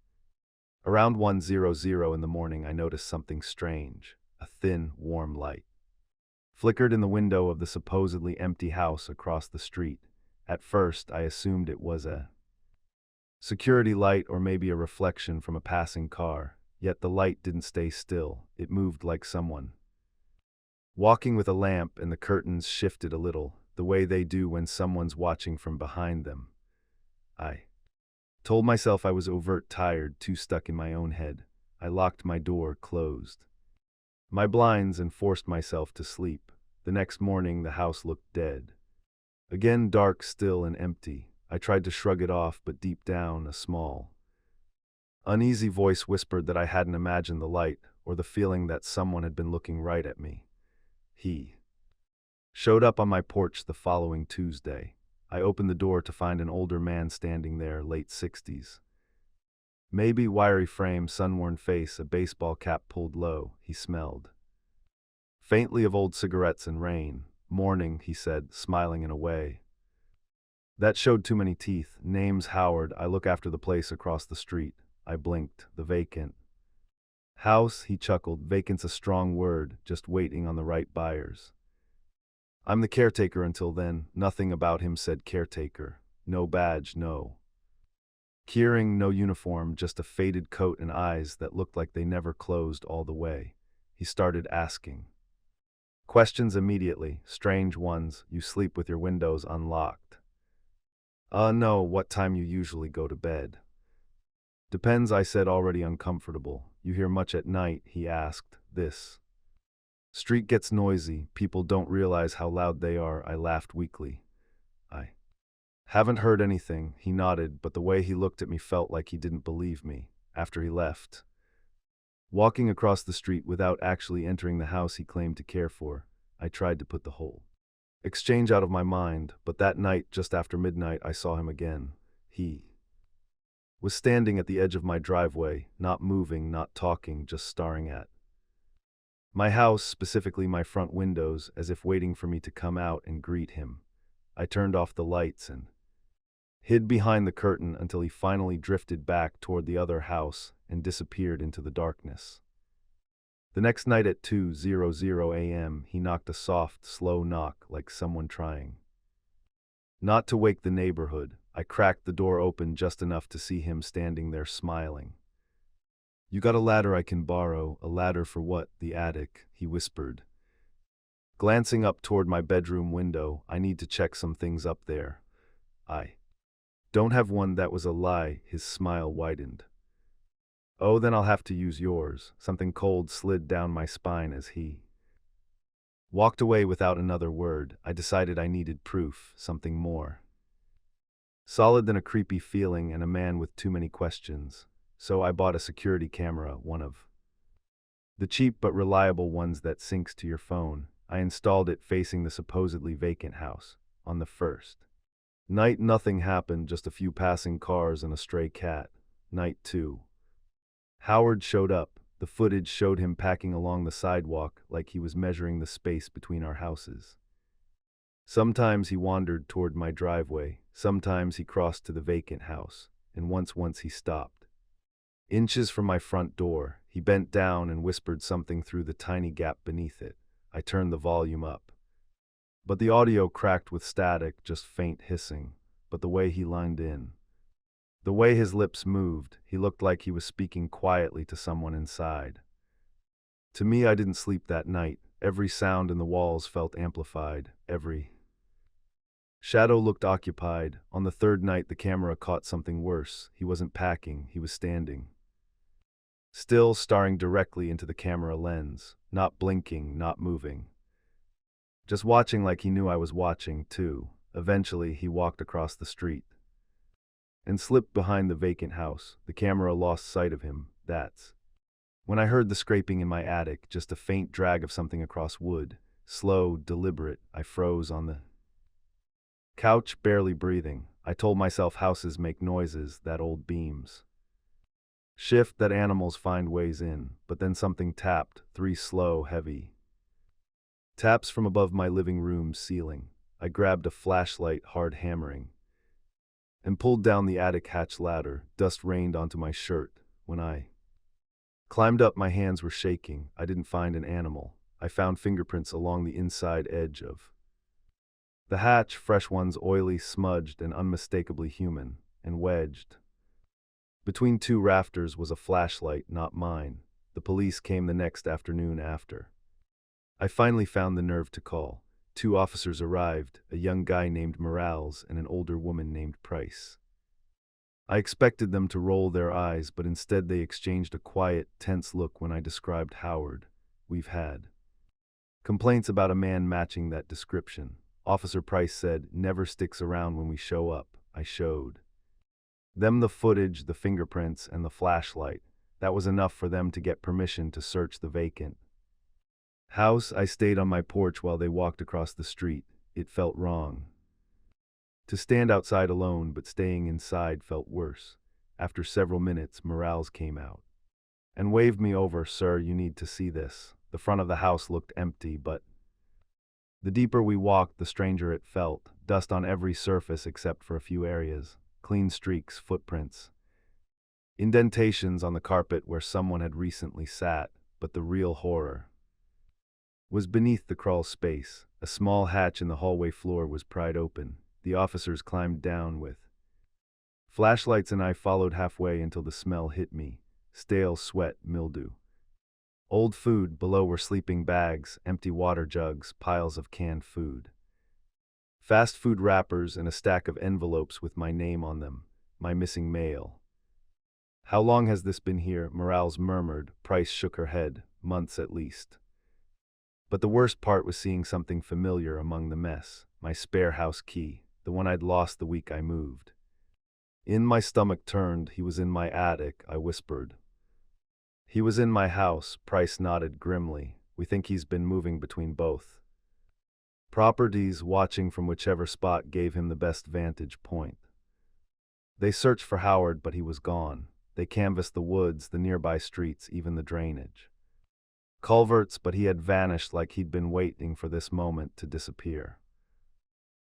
around 1:00 in the morning, I noticed something strange. A thin, warm light flickered in the window of the supposedly empty house across the street. At first, I assumed it was a security light or maybe a reflection from a passing car. Yet the light didn't stay still. It moved like someone walking with a lamp, and the curtains shifted a little, the way they do when someone's watching from behind them. I told myself I was tired, too stuck in my own head. I locked my door, closed my blinds, and forced myself to sleep. The next morning, the house looked dead. Again, dark, still, and empty. I tried to shrug it off, but deep down, a small, uneasy voice whispered that I hadn't imagined the light, or the feeling that someone had been looking right at me. He showed up on my porch the following Tuesday. I opened the door to find an older man standing there, late 60s. Maybe wiry frame, sun-worn face, a baseball cap pulled low. He smelled faintly of old cigarettes and rain. Morning, he said, smiling in a way that showed too many teeth. Name's Howard. I look after the place across the street. I blinked. The vacant house, he chuckled. Vacant's a strong word, just waiting on the right buyers. I'm the caretaker until then. Nothing about him said caretaker. No badge, no keyring, no uniform, just a faded coat and eyes that looked like they never closed all the way. He started asking questions immediately, strange ones. You sleep with your windows unlocked? No. What time you usually go to bed? Depends, I said, already uncomfortable. You hear much at night? He asked. This street gets noisy. People don't realize how loud they are. I laughed weakly. I haven't heard anything. He nodded, but the way he looked at me felt like he didn't believe me. After he left, walking across the street without actually entering the house he claimed to care for, I tried to put the whole exchange out of my mind, but that night, just after midnight, I saw him again. He was standing at the edge of my driveway, not moving, not talking, just staring at my house, specifically my front windows, as if waiting for me to come out and greet him. I turned off the lights and hid behind the curtain until he finally drifted back toward the other house and disappeared into the darkness. The next night at 2:00 a.m., he knocked, a soft, slow knock like someone trying not to wake the neighborhood. I cracked the door open just enough to see him standing there smiling. You got a ladder I can borrow? A ladder for what? The attic, he whispered, glancing up toward my bedroom window. I need to check some things up there. I don't have one. That was a lie. His smile widened. Oh, then I'll have to use yours. Something cold slid down my spine as he walked away without another word. I decided I needed proof, something more solid than a creepy feeling and a man with too many questions. So I bought a security camera, one of the cheap but reliable ones that syncs to your phone. I installed it facing the supposedly vacant house. On the first night, nothing happened, just a few passing cars and a stray cat. Night 2. Howard showed up. The footage showed him packing along the sidewalk like he was measuring the space between our houses. Sometimes he wandered toward my driveway, sometimes he crossed to the vacant house, and once he stopped. Inches from my front door, he bent down and whispered something through the tiny gap beneath it. I turned the volume up. But the audio cracked with static, just faint hissing. But the way he lined in, the way his lips moved, he looked like he was speaking quietly to someone inside. To me, I didn't sleep that night. Every sound in the walls felt amplified. Every shadow looked occupied. On the third night, the camera caught something worse. He wasn't packing, he was standing still, staring directly into the camera lens, not blinking, not moving. Just watching like he knew I was watching, too. Eventually, he walked across the street and slipped behind the vacant house. The camera lost sight of him. That's when I heard the scraping in my attic, just a faint drag of something across wood. Slow, deliberate. I froze on the couch, barely breathing. I told myself houses make noises, that old beams shift, that animals find ways in. But then something tapped, 3 slow, heavy taps from above my living room's ceiling. I grabbed a flashlight, hard hammering, and pulled down the attic hatch ladder. Dust rained onto my shirt. When I climbed up, my hands were shaking. I didn't find an animal. I found fingerprints along the inside edge of the hatch, fresh ones, oily, smudged, and unmistakably human. And wedged between 2 rafters was a flashlight, not mine. The police came the next afternoon after I finally found the nerve to call. 2 officers arrived, a young guy named Morales and an older woman named Price. I expected them to roll their eyes, but instead they exchanged a quiet, tense look when I described Howard. We've had complaints about a man matching that description. Officer Price said, never sticks around when we show up. I showed them the footage, the fingerprints, and the flashlight. That was enough for them to get permission to search the vacant house. I stayed on my porch while they walked across the street. It felt wrong to stand outside alone, but staying inside felt worse. After several minutes, Morales came out and waved me over. Sir, you need to see this. The front of the house looked empty, but the deeper we walked, the stranger it felt. Dust on every surface except for a few areas. Clean streaks, footprints, indentations on the carpet where someone had recently sat. But the real horror was beneath the crawl space. A small hatch in the hallway floor was pried open. The officers climbed down with flashlights, and I followed halfway until the smell hit me. Stale sweat, mildew, old food. Below were sleeping bags, empty water jugs, piles of canned food, fast food wrappers, and a stack of envelopes with my name on them, my missing mail. How long has this been here? Morales murmured. Price shook her head. Months at least. But the worst part was seeing something familiar among the mess. My spare house key, the one I'd lost the week I moved. In my stomach turned. He was in my attic, I whispered. He was in my house. Price nodded grimly. We think he's been moving between both properties, watching from whichever spot gave him the best vantage point. They searched for Howard, but he was gone. They canvassed the woods, the nearby streets, even the drainage culverts, but he had vanished like he'd been waiting for this moment to disappear.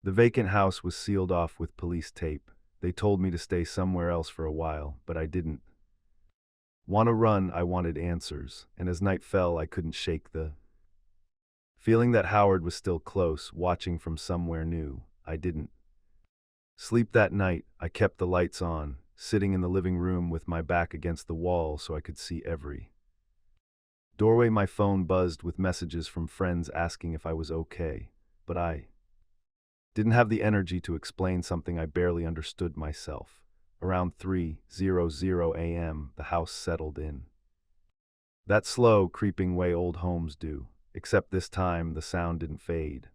The vacant house was sealed off with police tape. They told me to stay somewhere else for a while, but I didn't want to run. I wanted answers, and as night fell, I couldn't shake the feeling that Howard was still close, watching from somewhere new. I didn't sleep that night. I kept the lights on, sitting in the living room with my back against the wall so I could see every doorway. My phone buzzed with messages from friends asking if I was okay, but I didn't have the energy to explain something I barely understood myself. Around 3:00 a.m., the house settled in that slow, creeping way old homes do, except this time the sound didn't fade.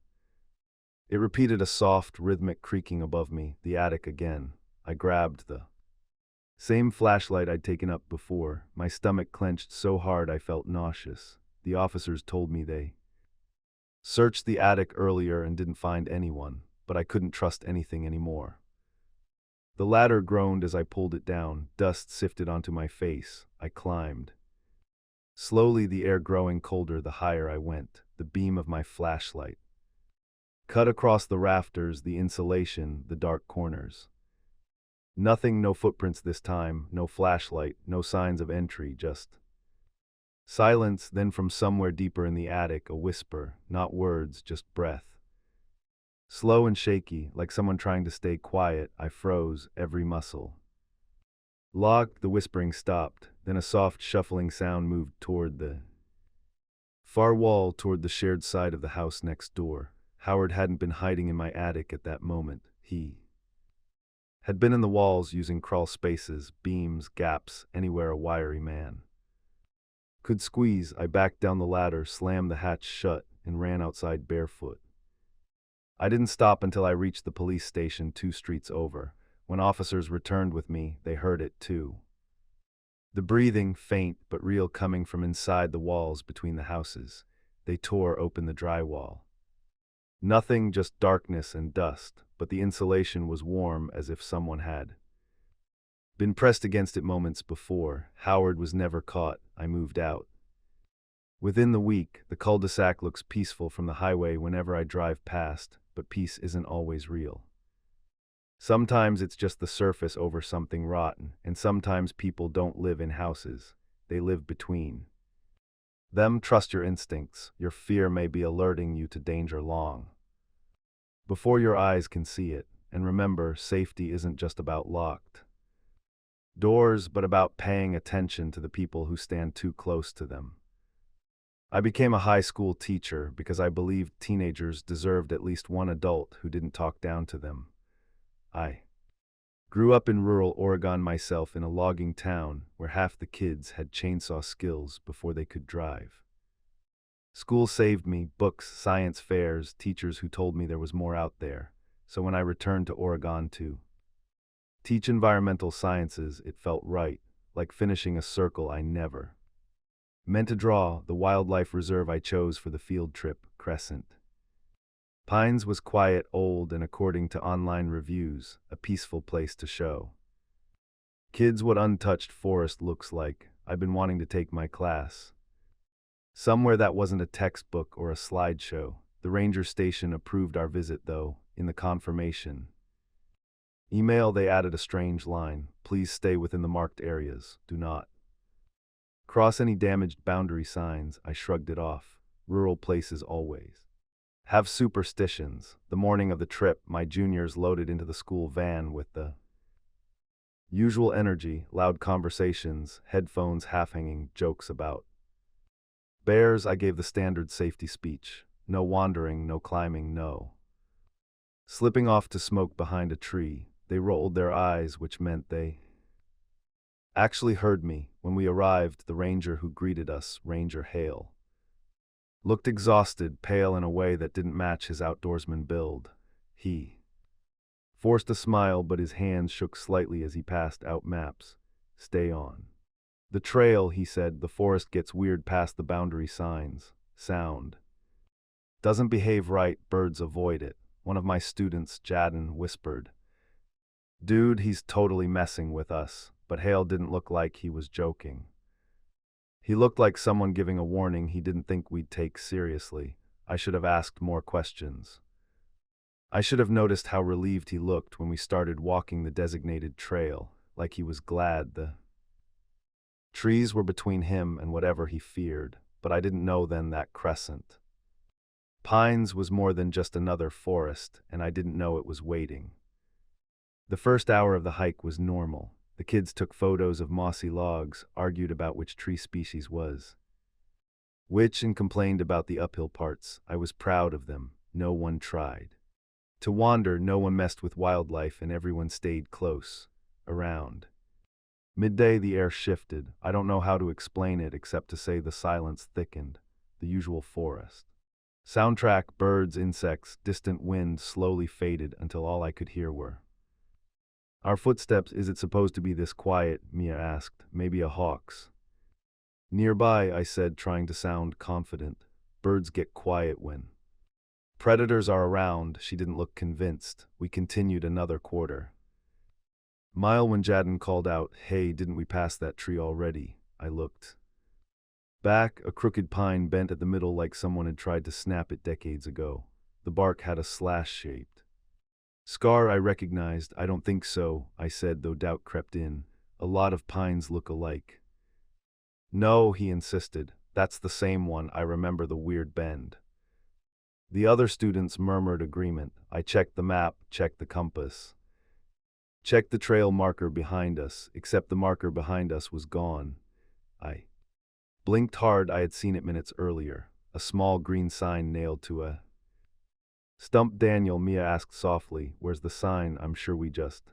It repeated, a soft, rhythmic creaking above me. The attic again. I grabbed the same flashlight I'd taken up before. My stomach clenched so hard I felt nauseous. The officers told me they Searched the attic earlier and didn't find anyone, but I couldn't trust anything anymore. The ladder groaned as I pulled it down, dust sifted onto my face. I climbed. Slowly, the air growing colder the higher I went, the beam of my flashlight cut across the rafters, the insulation, the dark corners. Nothing, no footprints this time, no flashlight, no signs of entry, just silence. Then from somewhere deeper in the attic, a whisper, not words, just breath. Slow and shaky, like someone trying to stay quiet. I froze, every muscle locked. The whispering stopped, then a soft shuffling sound moved toward the far wall, toward the shared side of the house next door. Howard hadn't been hiding in my attic at that moment. He had been in the walls, using crawl spaces, beams, gaps, anywhere a wiry man could squeeze. I backed down the ladder, slammed the hatch shut, and ran outside barefoot. I didn't stop until I reached the police station 2 streets over. When officers returned with me, they heard it too. The breathing, faint but real, coming from inside the walls between the houses. They tore open the drywall. Nothing, just darkness and dust, but the insulation was warm, as if someone had been pressed against it moments before. Howard was never caught. I moved out. Within the week, the cul-de-sac looks peaceful from the highway whenever I drive past, but peace isn't always real. Sometimes it's just the surface over something rotten, and sometimes people don't live in houses. They live between them. Trust your instincts. Your fear may be alerting you to danger long before your eyes can see it. And remember, safety isn't just about locked doors, but about paying attention to the people who stand too close to them. I became a high school teacher because I believed teenagers deserved at least one adult who didn't talk down to them. I grew up in rural Oregon myself, in a logging town where half the kids had chainsaw skills before they could drive. School saved me, books, science fairs, teachers who told me there was more out there. So when I returned to Oregon to teach environmental sciences, it felt right, like finishing a circle I never meant to draw. The wildlife reserve I chose for the field trip, Crescent Pines, was quiet, old, and according to online reviews, a peaceful place to show kids what untouched forest looks like. I've been wanting to take my class somewhere that wasn't a textbook or a slideshow. The ranger station approved our visit, though. In the confirmation email, they added a strange line: please stay within the marked areas. Do not cross any damaged boundary signs. I shrugged it off. Rural places always have superstitions. The morning of the trip, my juniors loaded into the school van with the usual energy, loud conversations, headphones half hanging, jokes about bears. I gave the standard safety speech. No wandering, no climbing, no slipping off to smoke behind a tree. They rolled their eyes, which meant they actually heard me. When we arrived, the ranger who greeted us, Ranger Hale, looked exhausted, pale in a way that didn't match his outdoorsman build. He forced a smile, but his hands shook slightly as he passed out maps. Stay on the trail, he said. The forest gets weird past the boundary signs. Sound doesn't behave right. Birds avoid it. One of my students, Jaden, whispered, dude, he's totally messing with us. But Hale didn't look like he was joking. He looked like someone giving a warning he didn't think we'd take seriously. I should have asked more questions. I should have noticed how relieved he looked when we started walking the designated trail, like he was glad the trees were between him and whatever he feared. But I didn't know then that Crescent Pines was more than just another forest, and I didn't know it was waiting. The first hour of the hike was normal. The kids took photos of mossy logs, argued about which tree species was which, and complained about the uphill parts. I was proud of them. No one tried to wander, no one messed with wildlife, and everyone stayed close. Around midday, the air shifted. I don't know how to explain it except to say the silence thickened. The usual forest soundtrack, birds, insects, distant wind, slowly faded until all I could hear were our footsteps. Is it supposed to be this quiet? Mia asked. Maybe a hawk's nearby, I said, trying to sound confident. Birds get quiet when Predators are around, she didn't look convinced. We continued another quarter mile when Jadden called out, "Hey, didn't we pass that tree already?" I looked back, a crooked pine bent at the middle like someone had tried to snap it decades ago. The bark had a slash-shaped scar I recognized. "I don't think so," I said, though doubt crept in. "A lot of pines look alike." "No," he insisted. "That's the same one. I remember the weird bend." The other students murmured agreement. I checked the map, checked the compass, checked the trail marker behind us, except the marker behind us was gone. I blinked hard. I had seen it minutes earlier. A small green sign nailed to a stump. "Daniel," Mia asked softly, "where's the sign?" "I'm sure we just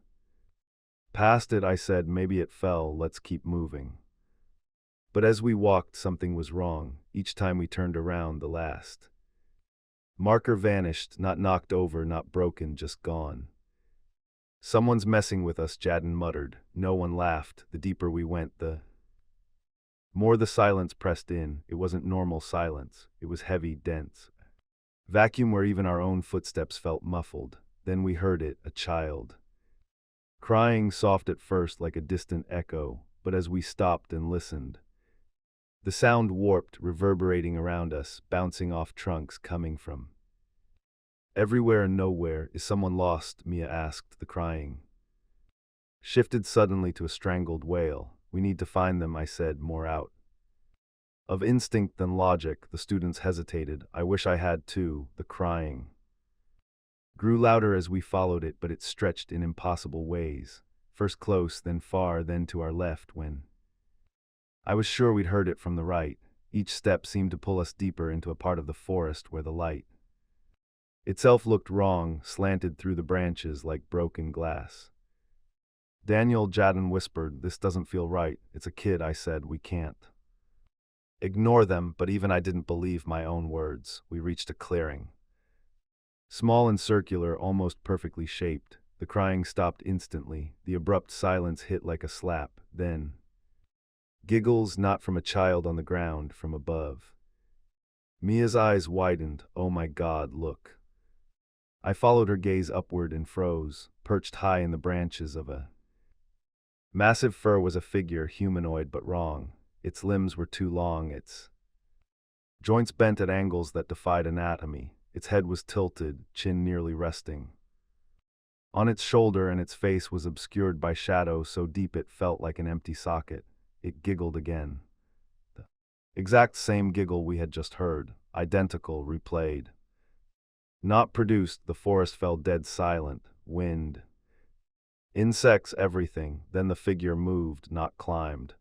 passed it," I said. "Maybe it fell. Let's keep moving." But as we walked, something was wrong. Each time we turned around, the last marker vanished, not knocked over, not broken, just gone. "Someone's messing with us," Jadden muttered. No one laughed. The deeper we went, the more the silence pressed in. It wasn't normal silence. It was heavy, dense. Vacuum where even our own footsteps felt muffled. Then we heard it, a child crying, soft at first like a distant echo, but as we stopped and listened, the sound warped, reverberating around us, bouncing off trunks, coming from everywhere and nowhere. "Is someone lost?" Mia asked. The crying shifted suddenly to a strangled wail. "We need to find them," I said, more out of instinct than logic. The students hesitated. I wish I had too. The crying grew louder as we followed it, but it stretched in impossible ways. First close, then far, then to our left. When I was sure we'd heard it from the right, each step seemed to pull us deeper into a part of the forest where the light itself looked wrong, slanted through the branches like broken glass. "Daniel," Jadden whispered, "this doesn't feel right." "It's a kid," I said. "We can't ignore them." But even I didn't believe my own words. We reached a clearing. Small and circular, almost perfectly shaped. The crying stopped instantly. The abrupt silence hit like a slap. Then giggles, not from a child on the ground, from above. Mia's eyes widened. "Oh my God, look." I followed her gaze upward and froze. Perched high in the branches of a massive fir was a figure, humanoid but wrong. Its limbs were too long, its joints bent at angles that defied anatomy. Its head was tilted, chin nearly resting on its shoulder, and its face was obscured by shadow so deep it felt like an empty socket. It giggled again. The exact same giggle we had just heard. Identical, replayed. Not produced. The forest fell dead silent. Wind, insects, everything. Then the figure moved, not climbed.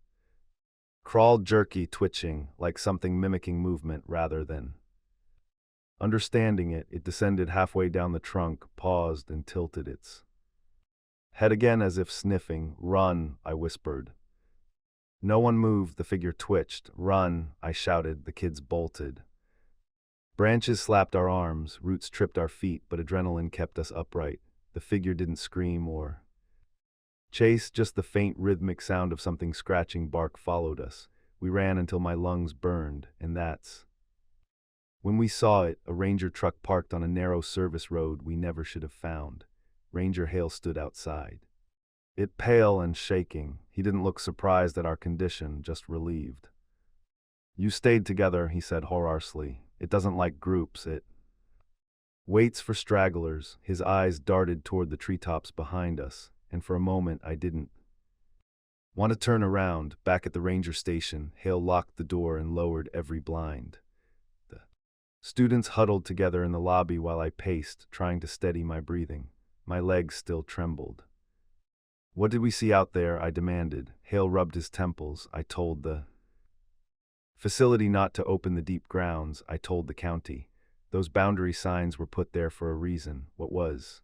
Crawled, jerky, twitching, like something mimicking movement rather than understanding it. It descended halfway down the trunk, paused, and tilted its head again as if sniffing. "Run," I whispered. No one moved. The figure twitched. "Run," I shouted. The kids bolted. Branches slapped our arms, roots tripped our feet, but adrenaline kept us upright. The figure didn't scream or chase, just the faint rhythmic sound of something scratching bark followed us. We ran until my lungs burned, and that's when we saw it, a ranger truck parked on a narrow service road we never should have found. Ranger Hale stood outside. It pale and shaking. He didn't look surprised at our condition, just relieved. "You stayed together," he said hoarsely. "It doesn't like groups, it waits for stragglers." His eyes darted toward the treetops behind us, and for a moment I didn't want to turn around. Back at the ranger station, Hale locked the door and lowered every blind. The students huddled together in the lobby while I paced, trying to steady my breathing. My legs still trembled. "What did we see out there?" I demanded. Hale rubbed his temples. "I told the facility not to open the deep grounds. I told the county. Those boundary signs were put there for a reason." "What was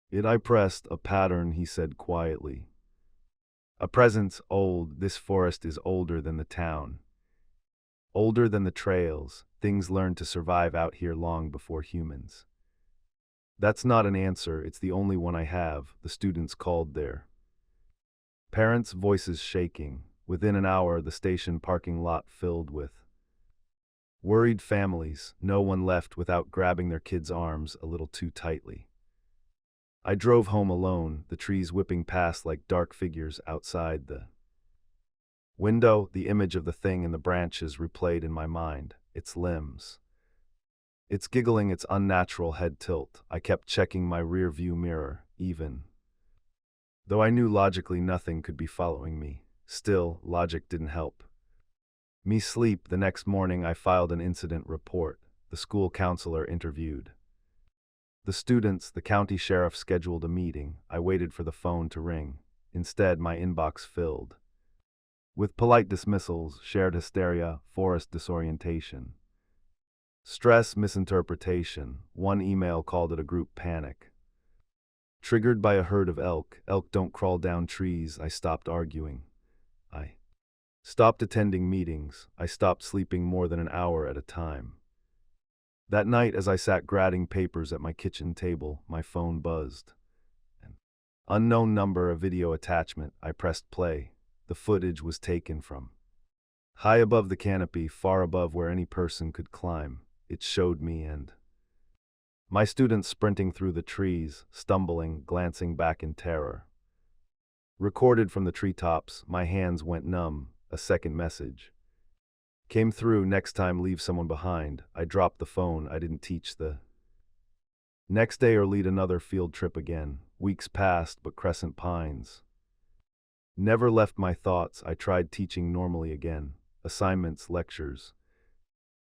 it?" I pressed. "A pattern," he said quietly. "A presence, old. This forest is older than the town. Older than the trails. Things learned to survive out here long before humans." "That's not an answer. It's the only one I have." The students called their parents, voices shaking. Within an hour, the station parking lot filled with Worried families, no one left without grabbing their kids' arms a little too tightly. I drove home alone, the trees whipping past like dark figures outside the window. The image of the thing in the branches replayed in my mind, its limbs, its giggling, its unnatural head tilt. I kept checking my rear view mirror, even though I knew logically nothing could be following me. Still, logic didn't help me sleep. The next morning I filed an incident report. The school counselor interviewed the students, the county sheriff scheduled a meeting. I waited for the phone to ring. Instead, my inbox filled with polite dismissals, shared hysteria, forced disorientation, stress, misinterpretation. One email called it a group panic. Triggered by a herd of elk. Elk don't crawl down trees. I stopped arguing. I stopped attending meetings. I stopped sleeping more than an hour at a time. That night, as I sat grading papers at my kitchen table, my phone buzzed. An unknown number, a video attachment. I pressed play. The footage was taken from high above the canopy, far above where any person could climb. It showed me and my students sprinting through the trees, stumbling, glancing back in terror. Recorded from the treetops, my hands went numb. A second message came through: next time leave someone behind. I dropped the phone. I didn't teach the next day or lead another field trip again. Weeks passed, but Crescent Pines never left my thoughts. I tried teaching normally again. Assignments, lectures,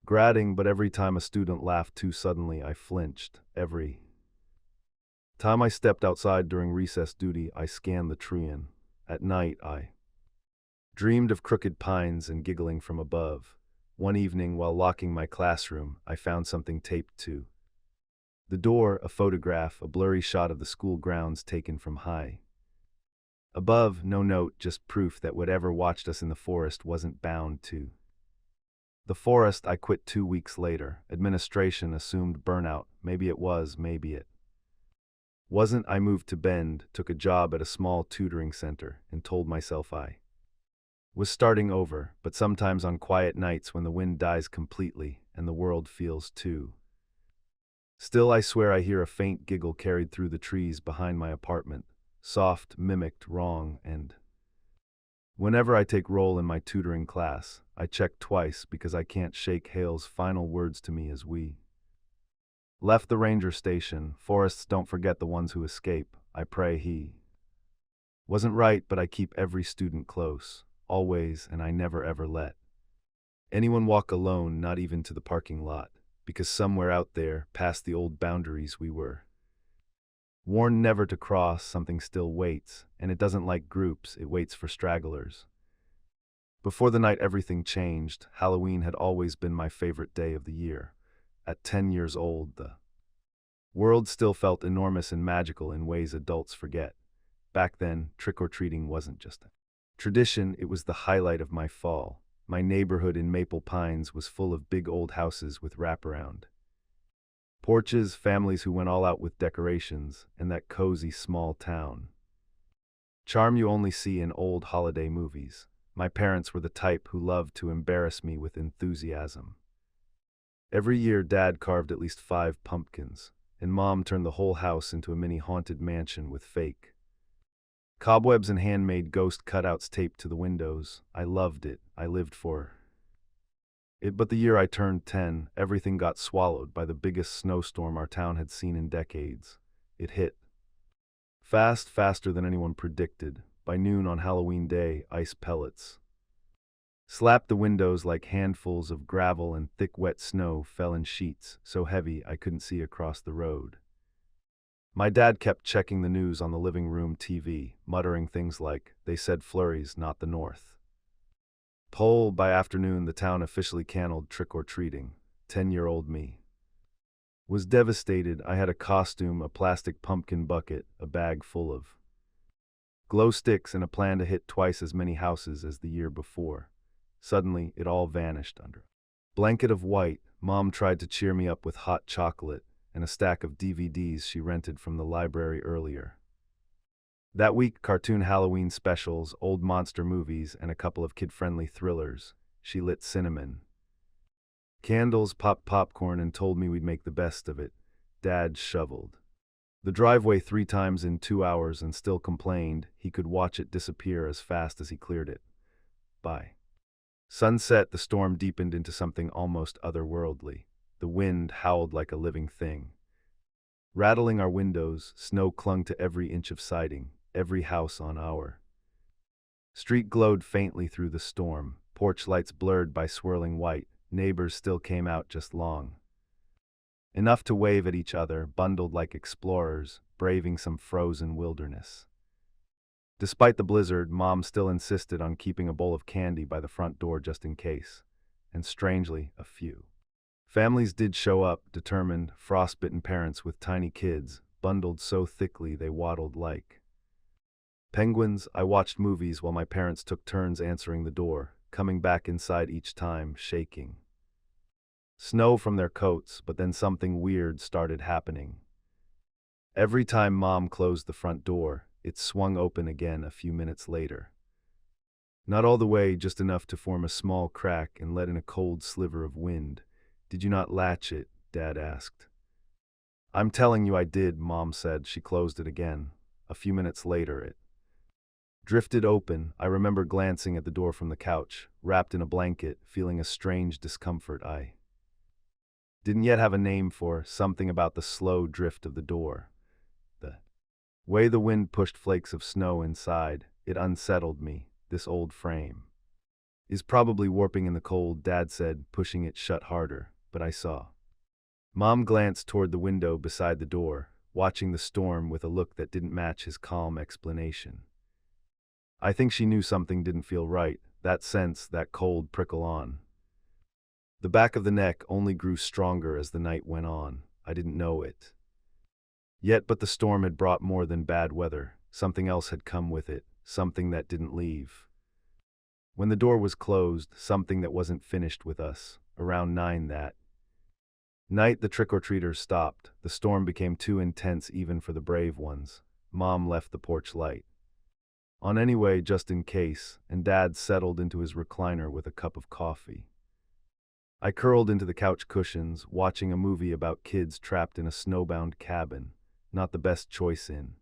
grading, but every time a student laughed too suddenly, I flinched. Every time I stepped outside during recess duty, I scanned the tree-in. At night, I dreamed of crooked pines and giggling from above. One evening, while locking my classroom, I found something taped to the door, a photograph, a blurry shot of the school grounds taken from high above. No note, just proof that whatever watched us in the forest wasn't bound to the forest. I quit 2 weeks later. Administration assumed burnout. Maybe it was, maybe it wasn't. I moved to Bend, took a job at a small tutoring center, and told myself I was starting over. But sometimes on quiet nights when the wind dies completely and the world feels too still, I swear I hear a faint giggle carried through the trees behind my apartment. Soft, mimicked, wrong, and whenever I take roll in my tutoring class, I check twice because I can't shake Hale's final words to me as we left the ranger station. Forests don't forget the ones who escape. I pray he wasn't right, but I keep every student close, always, and I never ever let anyone walk alone, not even to the parking lot, because somewhere out there, past the old boundaries we were warned never to cross, something still waits, and it doesn't like groups, it waits for stragglers. Before the night everything changed. Halloween had always been my favorite day of the year. At 10 years old, the world still felt enormous and magical in ways adults forget. Back then, trick-or-treating wasn't just a tradition, it was the highlight of my fall. My neighborhood in Maple Pines was full of big old houses with wraparound porches, families who went all out with decorations, and that cozy small town charm you only see in old holiday movies. My parents were the type who loved to embarrass me with enthusiasm. Every year, Dad carved at least 5 pumpkins, and Mom turned the whole house into a mini haunted mansion with fake cobwebs and handmade ghost cutouts taped to the windows. I loved it. I lived for it. But the year I turned 10, everything got swallowed by the biggest snowstorm our town had seen in decades. It hit fast, faster than anyone predicted. By noon on Halloween Day, ice pellets slapped the windows like handfuls of gravel, and thick wet snow fell in sheets, so heavy I couldn't see across the road. My dad kept checking the news on the living room TV, muttering things like, "They said flurries, not the north pole." By afternoon, the town officially canceled trick-or-treating. 10-year-old me was devastated. I had a costume, a plastic pumpkin bucket, a bag full of glow sticks, and a plan to hit twice as many houses as the year before. Suddenly, it all vanished under a blanket of white. Mom tried to cheer me up with hot chocolate and a stack of DVDs she rented from the library earlier that week: cartoon Halloween specials, old monster movies, and a couple of kid-friendly thrillers. She lit cinnamon Candles, popped popcorn, and told me we'd make the best of it. Dad shoveled the driveway 3 times in 2 hours and still complained he could watch it disappear as fast as he cleared it. By sunset, the storm deepened into something almost otherworldly. The wind howled like a living thing. Rattling our windows, snow clung to every inch of siding, every house on our street glowed faintly through the storm, porch lights blurred by swirling white. Neighbors still came out just long enough to wave at each other, bundled like explorers, braving some frozen wilderness. Despite the blizzard, Mom still insisted on keeping a bowl of candy by the front door just in case. And strangely, a few families did show up, determined, frostbitten parents with tiny kids, bundled so thickly they waddled like penguins. I watched movies while my parents took turns answering the door, coming back inside each time, shaking snow from their coats, but then something weird started happening. Every time Mom closed the front door, it swung open again a few minutes later. Not all the way, just enough to form a small crack and let in a cold sliver of wind. "Did you not latch it?" Dad asked. "I'm telling you I did," Mom said. She closed it again. A few minutes later, it drifted open. I remember glancing at the door from the couch, wrapped in a blanket, feeling a strange discomfort I didn't yet have a name for, something about the slow drift of the door. The way the wind pushed flakes of snow inside, it unsettled me. "This old frame is probably warping in the cold," Dad said, pushing it shut harder, but I saw Mom glance toward the window beside the door, watching the storm with a look that didn't match his calm explanation. I think she knew something didn't feel right, that sense, that cold prickle on the back of the neck only grew stronger as the night went on. I didn't know it yet, but the storm had brought more than bad weather. Something else had come with it, something that didn't leave. When the door was closed, something that wasn't finished with us. Around 9 that night, the trick-or-treaters stopped. The storm became too intense even for the brave ones. Mom left the porch light on anyway, just in case, and Dad settled into his recliner with a cup of coffee. I curled into the couch cushions, watching a movie about kids trapped in a snowbound cabin. Not the best choice in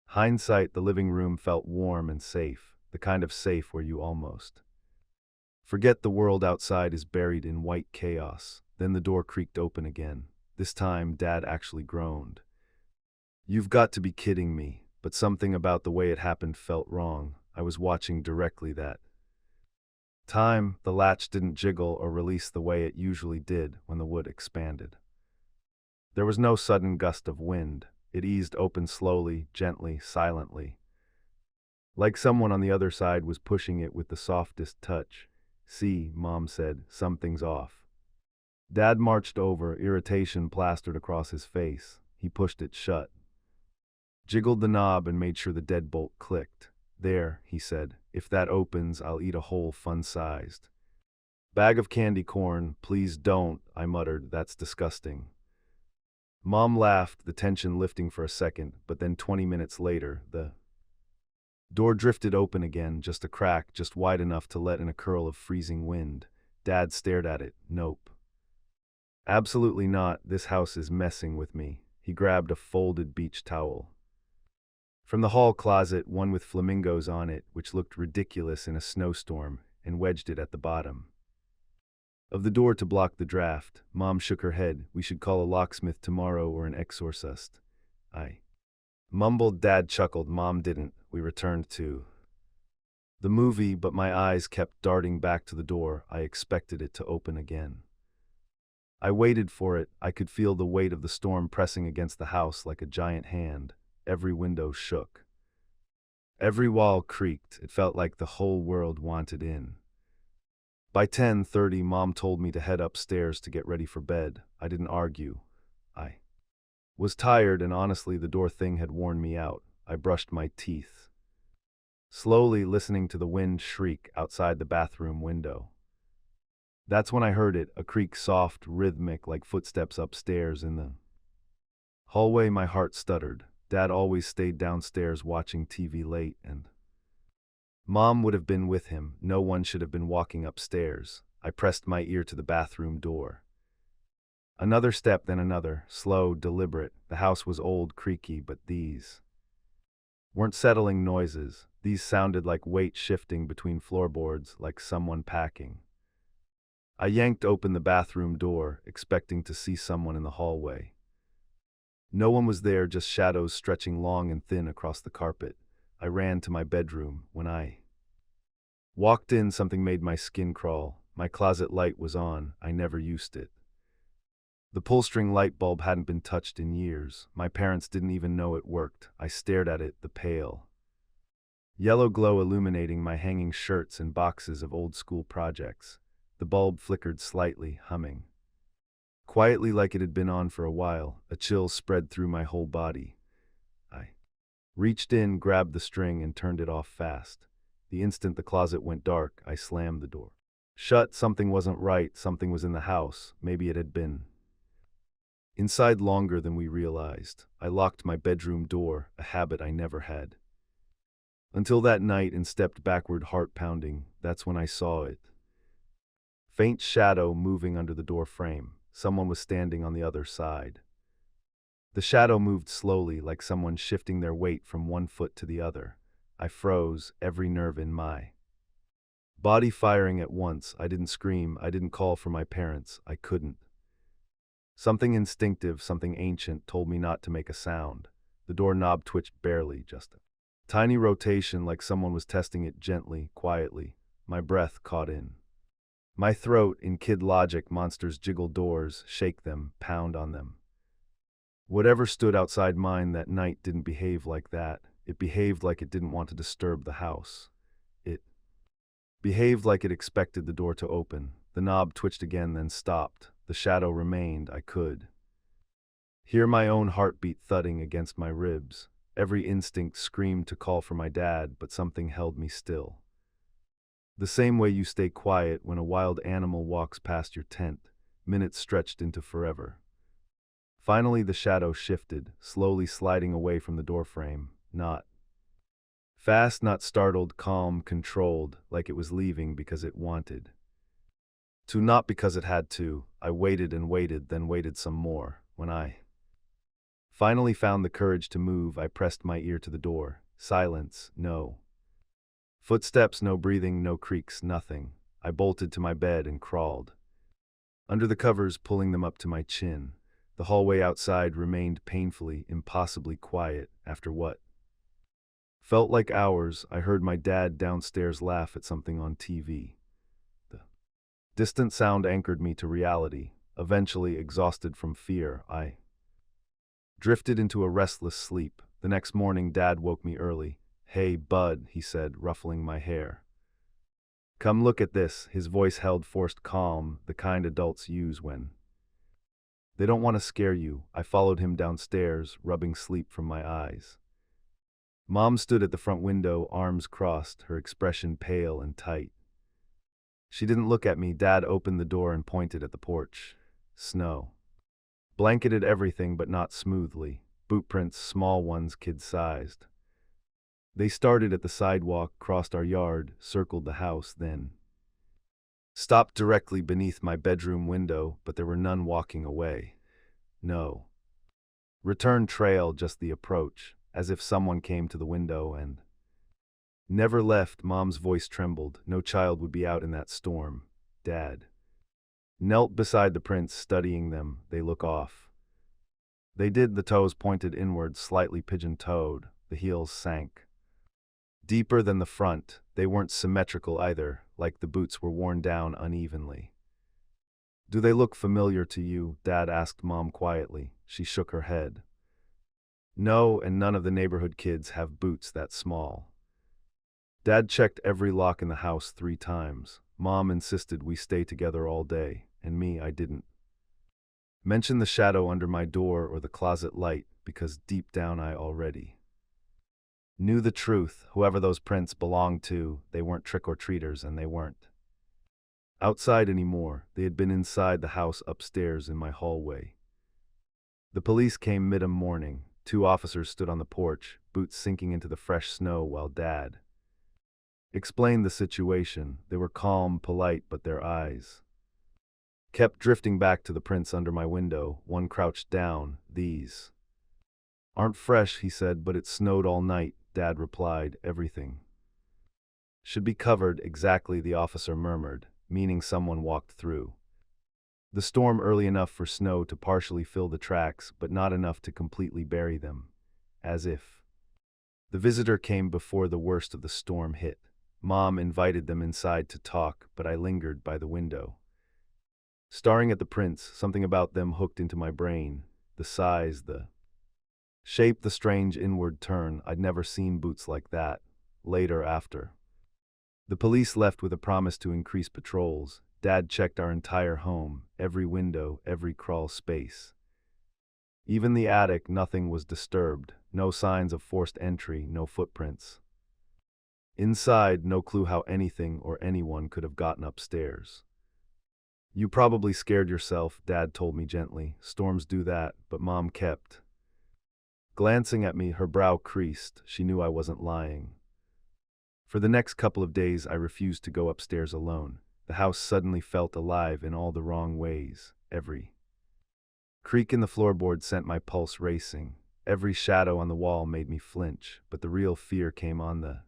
hindsight. The living room felt warm and safe, the kind of safe where you almost forget the world outside is buried in white chaos. Then the door creaked open again. This time, Dad actually groaned. "You've got to be kidding me," but something about the way it happened felt wrong. I was watching directly that time. The latch didn't jiggle or release the way it usually did when the wood expanded. There was no sudden gust of wind. It eased open slowly, gently, silently, like someone on the other side was pushing it with the softest touch. "See," Mom said, "something's off." Dad marched over, irritation plastered across his face. He pushed it shut, jiggled the knob, and made sure the deadbolt clicked. "There," he said, "if that opens, I'll eat a whole fun-sized bag of candy corn." "Please don't," I muttered. "That's disgusting." Mom laughed, the tension lifting for a second, but then 20 minutes later, the door drifted open again, just a crack, just wide enough to let in a curl of freezing wind. Dad stared at it. "Nope. Absolutely not. This house is messing with me." He grabbed a folded beach towel from the hall closet, one with flamingos on it, which looked ridiculous in a snowstorm, and wedged it at the bottom of the door to block the draft. Mom shook her head. "We should call a locksmith tomorrow or an exorcist." I mumbled. Dad chuckled. Mom didn't. We returned to the movie, but my eyes kept darting back to the door. I expected it to open again. I waited for it. I could feel the weight of the storm pressing against the house like a giant hand. Every window shook. Every wall creaked. It felt like the whole world wanted in. By 10:30, Mom told me to head upstairs to get ready for bed. I didn't argue. I was tired, and honestly, the door thing had worn me out. I brushed my teeth, slowly listening to the wind shriek outside the bathroom window. That's when I heard it, a creak, soft, rhythmic, like footsteps upstairs in the hallway. My heart stuttered. Dad always stayed downstairs watching TV late, and Mom would have been with him. No one should have been walking upstairs. I pressed my ear to the bathroom door. Another step, then another, slow, deliberate. The house was old, creaky, but these weren't settling noises. These sounded like weight shifting between floorboards, like someone packing. I yanked open the bathroom door, expecting to see someone in the hallway. No one was there, just shadows stretching long and thin across the carpet. I ran to my bedroom. When I walked in, something made my skin crawl. My closet light was on. I never used it. The pull-string light bulb hadn't been touched in years. My parents didn't even know it worked. I stared at it, the pale yellow glow illuminating my hanging shirts and boxes of old-school projects. The bulb flickered slightly, humming quietly like it had been on for a while. A chill spread through my whole body. I reached in, grabbed the string, and turned it off fast. The instant the closet went dark, I slammed the door shut. Something wasn't right. Something was in the house. Maybe it had been inside longer than we realized. I locked my bedroom door, a habit I never had until that night, and stepped backward, heart pounding. That's when I saw it. Faint shadow moving under the door frame. Someone was standing on the other side. The shadow moved slowly, like someone shifting their weight from one foot to the other. I froze, every nerve in my body firing at once. I didn't scream. I didn't call for my parents. I couldn't. Something instinctive, something ancient, told me not to make a sound. The doorknob twitched barely, just a tiny rotation, like someone was testing it gently, quietly. My breath caught in my throat. In kid logic, monsters jiggle doors, shake them, pound on them. Whatever stood outside mine that night didn't behave like that. It behaved like it didn't want to disturb the house. It behaved like it expected the door to open. The knob twitched again, then stopped. The shadow remained. I could hear my own heartbeat thudding against my ribs. Every instinct screamed to call for my dad, but something held me still. The same way you stay quiet when a wild animal walks past your tent. Minutes stretched into forever. Finally, the shadow shifted, slowly sliding away from the doorframe. Not fast, not startled, calm, controlled, like it was leaving because it wanted to, not because it had to. I waited and waited, then waited some more. When I finally found the courage to move, I pressed my ear to the door. Silence, no footsteps, no breathing, no creaks, nothing. I bolted to my bed and crawled under the covers, pulling them up to my chin. The hallway outside remained painfully, impossibly quiet. After what felt like hours, I heard my dad downstairs laugh at something on TV. The distant sound anchored me to reality. Eventually, exhausted from fear, I drifted into a restless sleep. The next morning, Dad woke me early. "Hey, bud," he said, ruffling my hair. "Come look at this." His voice held forced calm, the kind adults use when they don't want to scare you. I followed him downstairs, rubbing sleep from my eyes. Mom stood at the front window, arms crossed, her expression pale and tight. She didn't look at me. Dad opened the door and pointed at the porch. Snow blanketed everything, but not smoothly. Boot prints, small ones, kid-sized. They started at the sidewalk, crossed our yard, circled the house, then stopped directly beneath my bedroom window, but there were none walking away. No return trail, just the approach, as if someone came to the window and never left. Mom's voice trembled. No child would be out in that storm. Dad knelt beside the prints, studying them. They look off. They did. The toes pointed inward, slightly pigeon-toed. The heels sank deeper than the front. They weren't symmetrical either, like the boots were worn down unevenly. "Do they look familiar to you?" Dad asked Mom quietly. She shook her head. "No, and none of the neighborhood kids have boots that small." Dad checked every lock in the house 3 times. Mom insisted we stay together all day, and me, I didn't mention the shadow under my door or the closet light, because deep down I already knew the truth. Whoever those prints belonged to, they weren't trick-or-treaters, and they weren't outside anymore. They had been inside the house, upstairs in my hallway. The police came mid-morning. 2 officers stood on the porch, boots sinking into the fresh snow, while Dad Explained the situation. They were calm, polite, but their eyes kept drifting back to the prints under my window. One crouched down. These aren't fresh, he said, but it snowed all night. Dad replied, everything should be covered. Exactly, the officer murmured, meaning someone walked through the storm early enough for snow to partially fill the tracks, but not enough to completely bury them. As if the visitor came before the worst of the storm hit. Mom invited them inside to talk, but I lingered by the window, staring at the prints. Something about them hooked into my brain. The size, the shape, the strange inward turn. I'd never seen boots like that. Later, after the police left with a promise to increase patrols, Dad checked our entire home, every window, every crawl space. Even the attic, nothing was disturbed. No signs of forced entry, no footprints inside, no clue how anything or anyone could have gotten upstairs. You probably scared yourself, Dad told me gently. Storms do that, but Mom kept glancing at me, her brow creased. She knew I wasn't lying. For the next couple of days, I refused to go upstairs alone. The house suddenly felt alive in all the wrong ways. Every creak in the floorboard sent my pulse racing. Every shadow on the wall made me flinch, but the real fear came on the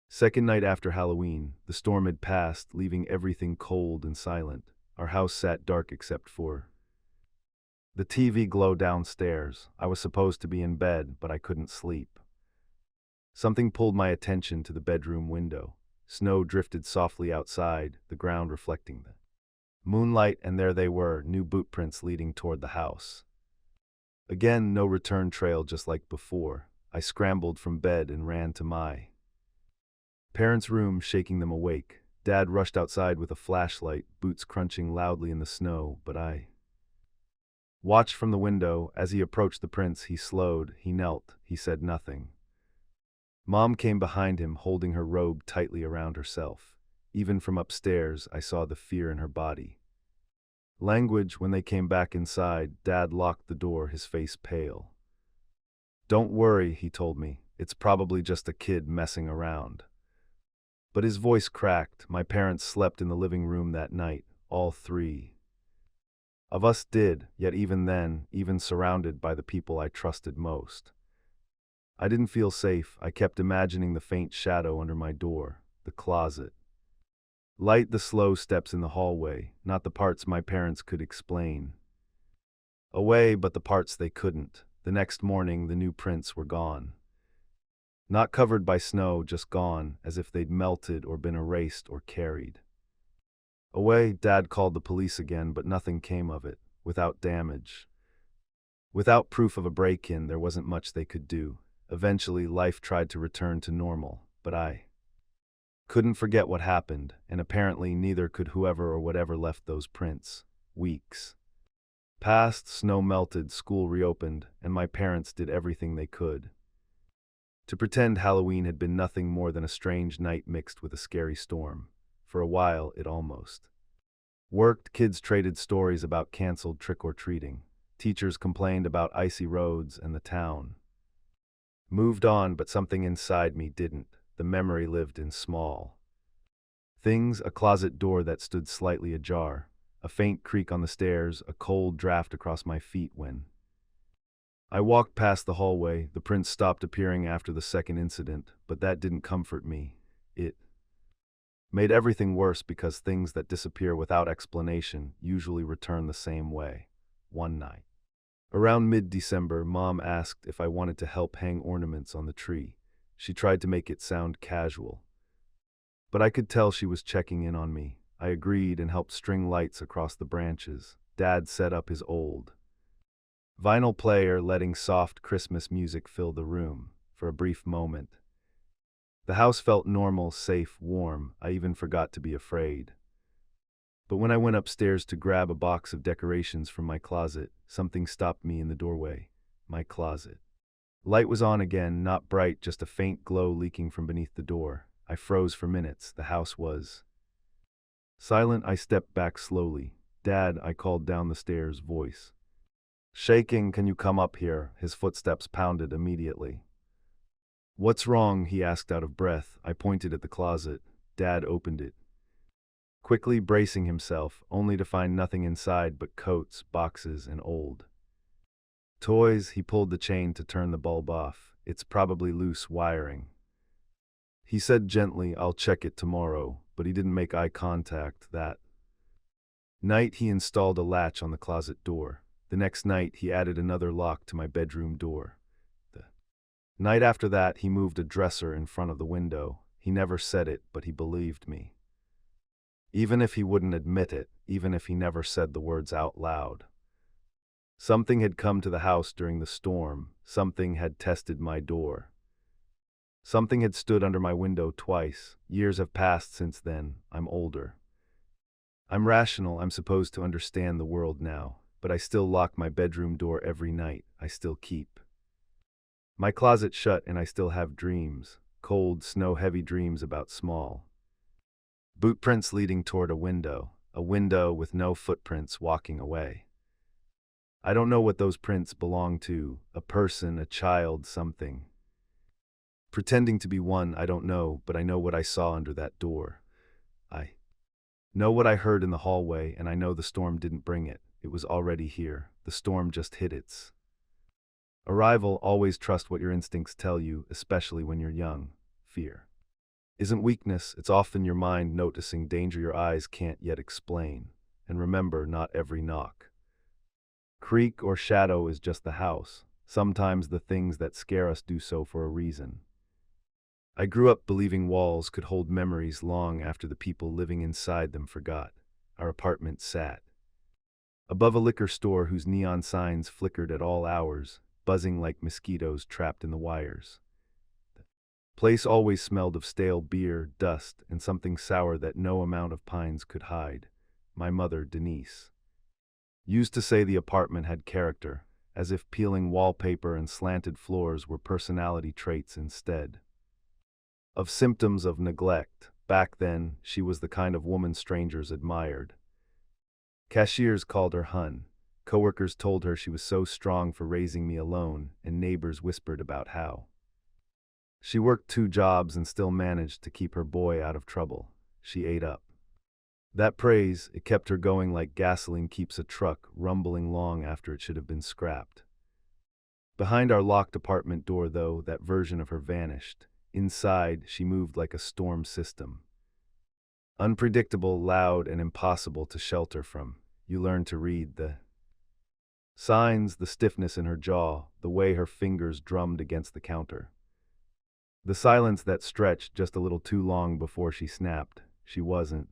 second night after Halloween. The storm had passed, leaving everything cold and silent. Our house sat dark except for the TV glow downstairs. I was supposed to be in bed, but I couldn't sleep. Something pulled my attention to the bedroom window. Snow drifted softly outside, the ground reflecting the moonlight, and there they were, new boot prints leading toward the house. Again, no return trail, just like before. I scrambled from bed and ran to my parents' room, shaking them awake. Dad rushed outside with a flashlight, boots crunching loudly in the snow, but I watched from the window. As he approached the prints, he slowed, he knelt, he said nothing. Mom came behind him, holding her robe tightly around herself. Even from upstairs, I saw the fear in her body. Language. When they came back inside, Dad locked the door, his face pale. Don't worry, he told me. It's probably just a kid messing around. But his voice cracked. My parents slept in the living room that night. All three of us did, yet even then, even surrounded by the people I trusted most, I didn't feel safe. I kept imagining the faint shadow under my door, the closet light, the slow steps in the hallway, not the parts my parents could explain away, but the parts they couldn't. The next morning, the new prints were gone. Not covered by snow, just gone, as if they'd melted or been erased or carried away. Dad called the police again, but nothing came of it. Without damage, without proof of a break-in, there wasn't much they could do. Eventually, life tried to return to normal, but I couldn't forget what happened, and apparently neither could whoever or whatever left those prints. Weeks passed, snow melted, school reopened, and my parents did everything they could to pretend Halloween had been nothing more than a strange night mixed with a scary storm. For a while, it almost worked. Kids traded stories about canceled trick-or-treating. Teachers complained about icy roads, and the town moved on, but something inside me didn't. The memory lived in small things: a closet door that stood slightly ajar, a faint creak on the stairs, a cold draft across my feet when I walked past the hallway. The prints stopped appearing after the second incident, but that didn't comfort me. It made everything worse, because things that disappear without explanation usually return the same way. One night, around mid-December, Mom asked if I wanted to help hang ornaments on the tree. She tried to make it sound casual, but I could tell she was checking in on me. I agreed and helped string lights across the branches. Dad set up his old vinyl player, letting soft Christmas music fill the room. For a brief moment, the house felt normal, safe, warm. I even forgot to be afraid. But when I went upstairs to grab a box of decorations from my closet, something stopped me in the doorway. My closet light was on again, not bright, just a faint glow leaking from beneath the door. I froze for minutes. The house was silent. I stepped back slowly. Dad, I called down the stairs, voice shaking. Can you come up here? His footsteps pounded immediately. "What's wrong?" he asked out of breath. I pointed at the closet. Dad opened it, quickly bracing himself, only to find nothing inside but coats, boxes, and old toys. He pulled the chain to turn the bulb off. "It's probably loose wiring," he said gently. "I'll check it tomorrow," but he didn't make eye contact that night. He installed a latch on the closet door. The next night, he added another lock to my bedroom door. The night after that, he moved a dresser in front of the window. He never said it, but he believed me. Even if he wouldn't admit it, even if he never said the words out loud. Something had come to the house during the storm. Something had tested my door. Something had stood under my window twice. Years have passed since then. I'm older. I'm rational. I'm supposed to understand the world now, but I still lock my bedroom door every night. I still keep my closet shut, and I still have dreams. Cold, snow-heavy dreams about small boot prints leading toward a window with no footprints walking away. I don't know what those prints belong to, a person, a child, something. Pretending to be one, I don't know, but I know what I saw under that door. I know what I heard in the hallway, and I know the storm didn't bring it. It was already here. The storm just hit its arrival. Always trust what your instincts tell you, especially when you're young. Fear isn't weakness, it's often your mind noticing danger your eyes can't yet explain. And remember, not every knock, creak, or shadow is just the house. Sometimes the things that scare us do so for a reason. I grew up believing walls could hold memories long after the people living inside them forgot. Our apartment sat above a liquor store whose neon signs flickered at all hours, buzzing like mosquitoes trapped in the wires. The place always smelled of stale beer, dust, and something sour that no amount of pines could hide. My mother, Denise, used to say the apartment had character, as if peeling wallpaper and slanted floors were personality traits instead of symptoms of neglect. Back then, she was the kind of woman strangers admired. Cashiers called her Hun. Coworkers told her she was so strong for raising me alone, and neighbors whispered about how she worked 2 jobs and still managed to keep her boy out of trouble. She ate up that praise. It kept her going like gasoline keeps a truck rumbling long after it should have been scrapped. Behind our locked apartment door, though, that version of her vanished. Inside, she moved like a storm system. Unpredictable, loud, and impossible to shelter from. You learn to read the signs, the stiffness in her jaw, the way her fingers drummed against the counter. The silence that stretched just a little too long before she snapped. She wasn't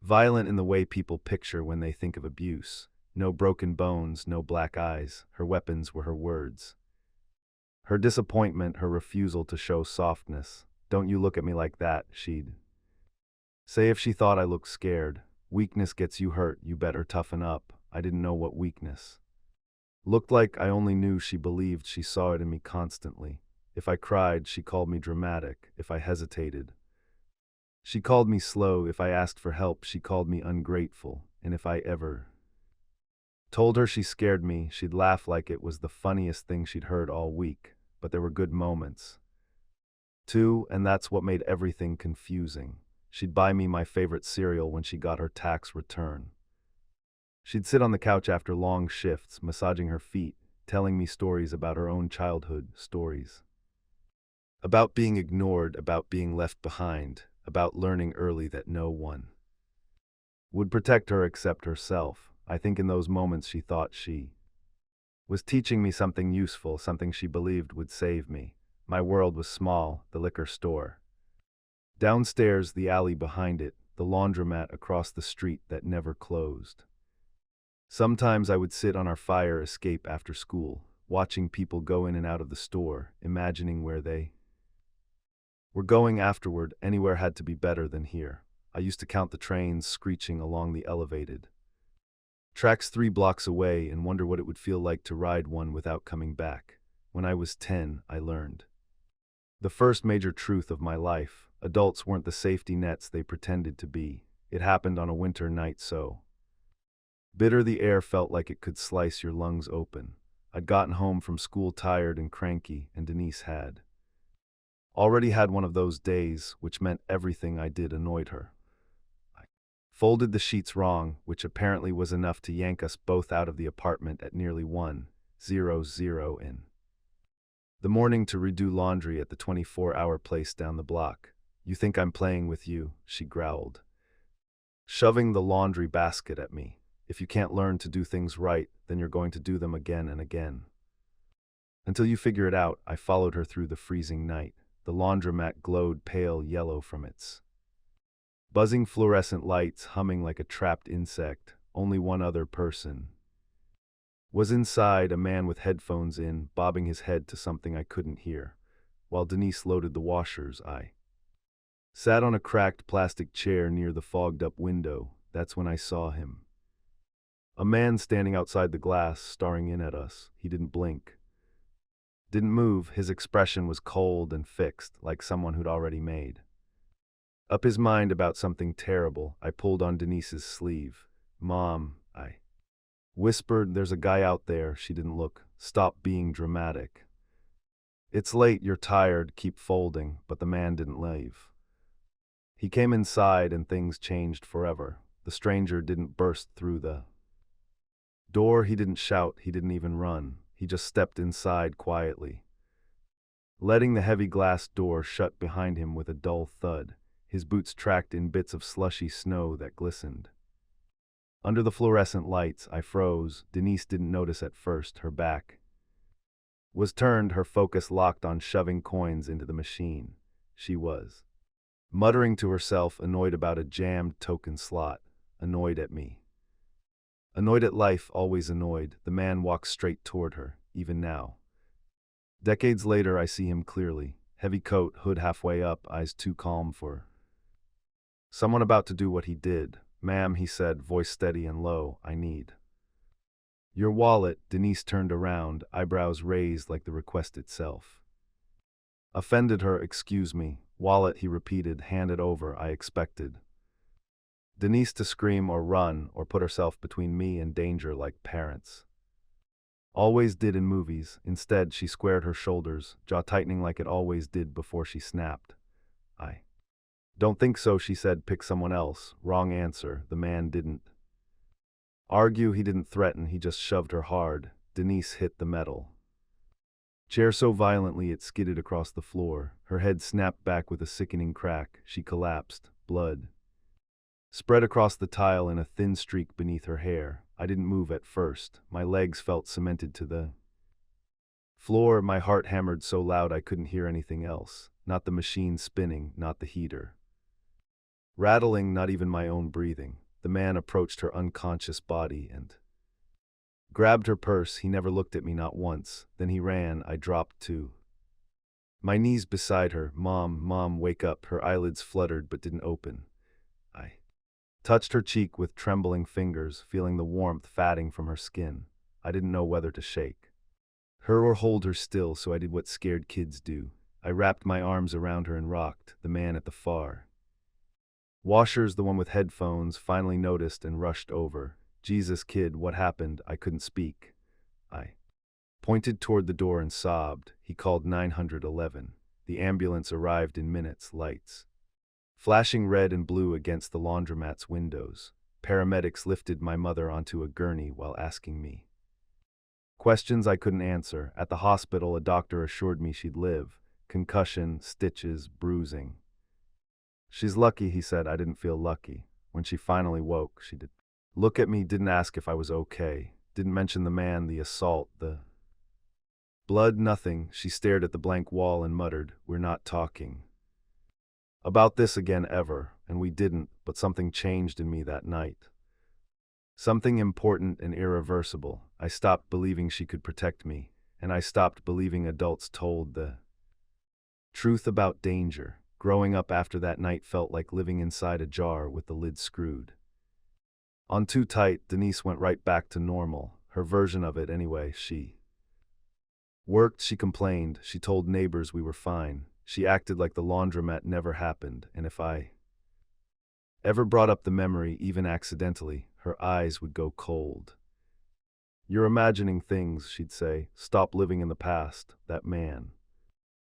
violent in the way people picture when they think of abuse. No broken bones, no black eyes. Her weapons were her words. Her disappointment, her refusal to show softness. "Don't you look at me like that," she'd say if she thought I looked scared. "Weakness gets you hurt, you better toughen up." I didn't know what weakness looked like. I only knew she believed she saw it in me constantly. If I cried, she called me dramatic. If I hesitated, she called me slow. If I asked for help, she called me ungrateful. And if I ever told her she scared me, she'd laugh like it was the funniest thing she'd heard all week. But there were good moments too, and that's what made everything confusing. She'd buy me my favorite cereal when she got her tax return. She'd sit on the couch after long shifts, massaging her feet, telling me stories about her own childhood, stories about being ignored, about being left behind, about learning early that no one would protect her except herself. I think in those moments she thought she was teaching me something useful, something she believed would save me. My world was small: the liquor store downstairs, the alley behind it, the laundromat across the street that never closed. Sometimes I would sit on our fire escape after school, watching people go in and out of the store, imagining where they were going afterward. Anywhere had to be better than here. I used to count the trains screeching along the elevated tracks 3 blocks away and wonder what it would feel like to ride one without coming back. When I was 10, I learned the first major truth of my life: adults weren't the safety nets they pretended to be. It happened on a winter night so bitter the air felt like it could slice your lungs open. I'd gotten home from school tired and cranky, and Denise had Already had one of those days, which meant everything I did annoyed her. I folded the sheets wrong, which apparently was enough to yank us both out of the apartment at nearly 1:00 in the morning to redo laundry at the 24-hour place down the block. "You think I'm playing with you?" she growled, shoving the laundry basket at me. "If you can't learn to do things right, then you're going to do them again and again. Until you figure it out." I followed her through the freezing night. The laundromat glowed pale yellow from its buzzing fluorescent lights, humming like a trapped insect. Only one other person was inside, a man with headphones in, bobbing his head to something I couldn't hear. While Denise loaded the washers, I sat on a cracked plastic chair near the fogged-up window. That's when I saw him. A man standing outside the glass, staring in at us. He didn't blink, didn't move. His expression was cold and fixed, like someone who'd already made up his mind about something terrible. I pulled on Denise's sleeve. "Mom," I whispered, "there's a guy out there." She didn't look. "Stop being dramatic. It's late, you're tired, keep folding." But the man didn't leave. He came inside and things changed forever. The stranger didn't burst through the door, he didn't shout, he didn't even run. He just stepped inside quietly, letting the heavy glass door shut behind him with a dull thud. His boots tracked in bits of slushy snow that glistened under the fluorescent lights. I froze. Denise didn't notice at first. Her back was turned, her focus locked on shoving coins into the machine. She was muttering to herself, annoyed about a jammed token slot, annoyed at me, annoyed at life, always annoyed. The man walks straight toward her, even now. Decades later, I see him clearly. Heavy coat, hood halfway up, eyes too calm for someone about to do what he did. "Ma'am," he said, voice steady and low, "I need your wallet." Denise turned around, eyebrows raised like the request itself offended her. "Excuse me." "Wallet," he repeated. "Hand it over." I expected Denise to scream or run or put herself between me and danger like parents always did in movies. Instead, she squared her shoulders, jaw tightening like it always did before she snapped. "I don't think so," she said. "Pick someone else." Wrong answer. The man didn't argue, he didn't threaten, he just shoved her hard. Denise hit the metal chair so violently it skidded across the floor. Her head snapped back with a sickening crack. She collapsed. Blood spread across the tile in a thin streak beneath her hair. I didn't move at first. My legs felt cemented to the floor. My heart hammered so loud I couldn't hear anything else. Not the machine spinning, not the heater rattling, not even my own breathing. The man approached her unconscious body and grabbed her purse. He never looked at me, not once. Then he ran. I dropped to my knees beside her. "Mom, Mom, wake up." Her eyelids fluttered but didn't open. I touched her cheek with trembling fingers, feeling the warmth fatting from her skin. I didn't know whether to shake her or hold her still, so I did what scared kids do. I wrapped my arms around her and rocked. The man at the far washers, the one with headphones, finally noticed and rushed over. "Jesus, kid, what happened?" I couldn't speak. I pointed toward the door and sobbed. He called 911. The ambulance arrived in minutes, lights flashing red and blue against the laundromat's windows. Paramedics lifted my mother onto a gurney while asking me questions I couldn't answer. At the hospital, a doctor assured me she'd live. Concussion, stitches, bruising. "She's lucky," he said. I didn't feel lucky. When she finally woke, she did look at me, didn't ask if I was okay, didn't mention the man, the assault, the blood, nothing. She stared at the blank wall and muttered, "We're not talking about this again ever." And we didn't, but something changed in me that night. Something important and irreversible. I stopped believing she could protect me, and I stopped believing adults told the truth about danger. Growing up after that night felt like living inside a jar with the lid screwed on too tight. Denise went right back to normal, her version of it anyway. She worked, she complained, she told neighbors we were fine. She acted like the laundromat never happened, and if I ever brought up the memory, even accidentally, her eyes would go cold. "You're imagining things," she'd say. "Stop living in the past. That man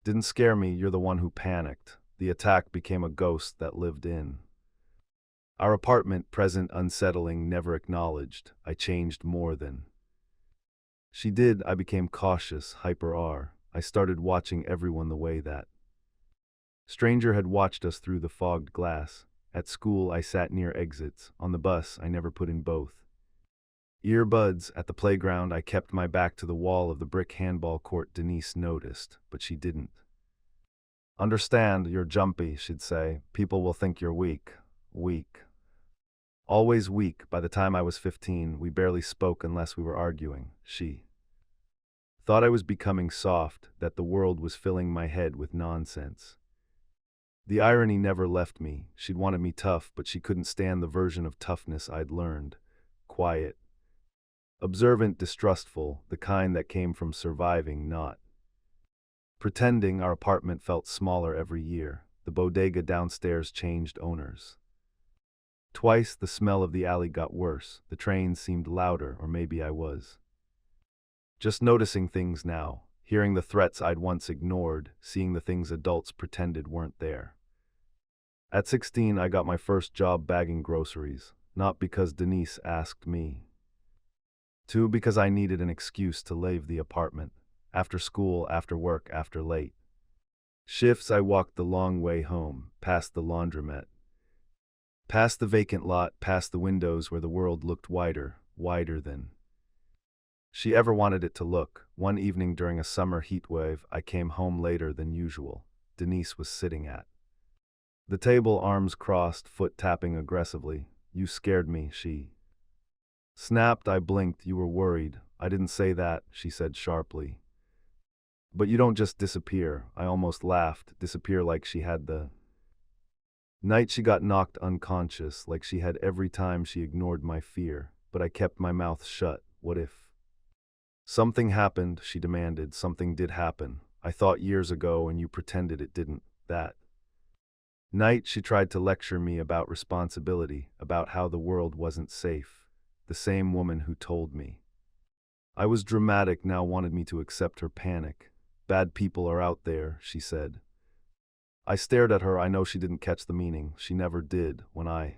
Didn't scare me, you're the one who panicked. The attack became a ghost that lived in our apartment, present, unsettling, never acknowledged. I changed more than she did. I became cautious, hyper R. I started watching everyone the way that stranger had watched us through the fogged glass. At school, I sat near exits. On the bus, I never put in both earbuds. At the playground, I kept my back to the wall of the brick handball court. Denise noticed, but she didn't understand. You're jumpy, she'd say. People will think you're weak. Weak. Always weak. By the time I was 15, we barely spoke unless we were arguing. She thought I was becoming soft, that the world was filling my head with nonsense. The irony never left me. She'd wanted me tough, but she couldn't stand the version of toughness I'd learned. Quiet, observant, distrustful, the kind that came from surviving, not pretending. Our apartment felt smaller every year. The bodega downstairs changed owners twice. The smell of the alley got worse. The trains seemed louder, or maybe I was just noticing things now, hearing the threats I'd once ignored, seeing the things adults pretended weren't there. At 16, I got my first job bagging groceries, not because Denise asked me to, because I needed an excuse to leave the apartment. After school, after work, after late shifts, I walked the long way home, past the laundromat, past the vacant lot, past the windows where the world looked wider, wider than she ever wanted it to look. One evening during a summer heat wave, I came home later than usual. Denise was sitting at the table, arms crossed, foot tapping aggressively. You scared me, she snapped. I blinked. You were worried. I didn't say that, she said sharply. But you don't just disappear. I almost laughed. Disappear like she had the night she got knocked unconscious, like she had every time she ignored my fear. But I kept my mouth shut. What if something happened, she demanded. Something did happen. I thought years ago and you pretended it didn't. That night she tried to lecture me about responsibility, about how the world wasn't safe. The same woman who told me I was dramatic now wanted me to accept her panic. Bad people are out there, she said. I stared at her. I know she didn't catch the meaning. She never did. When I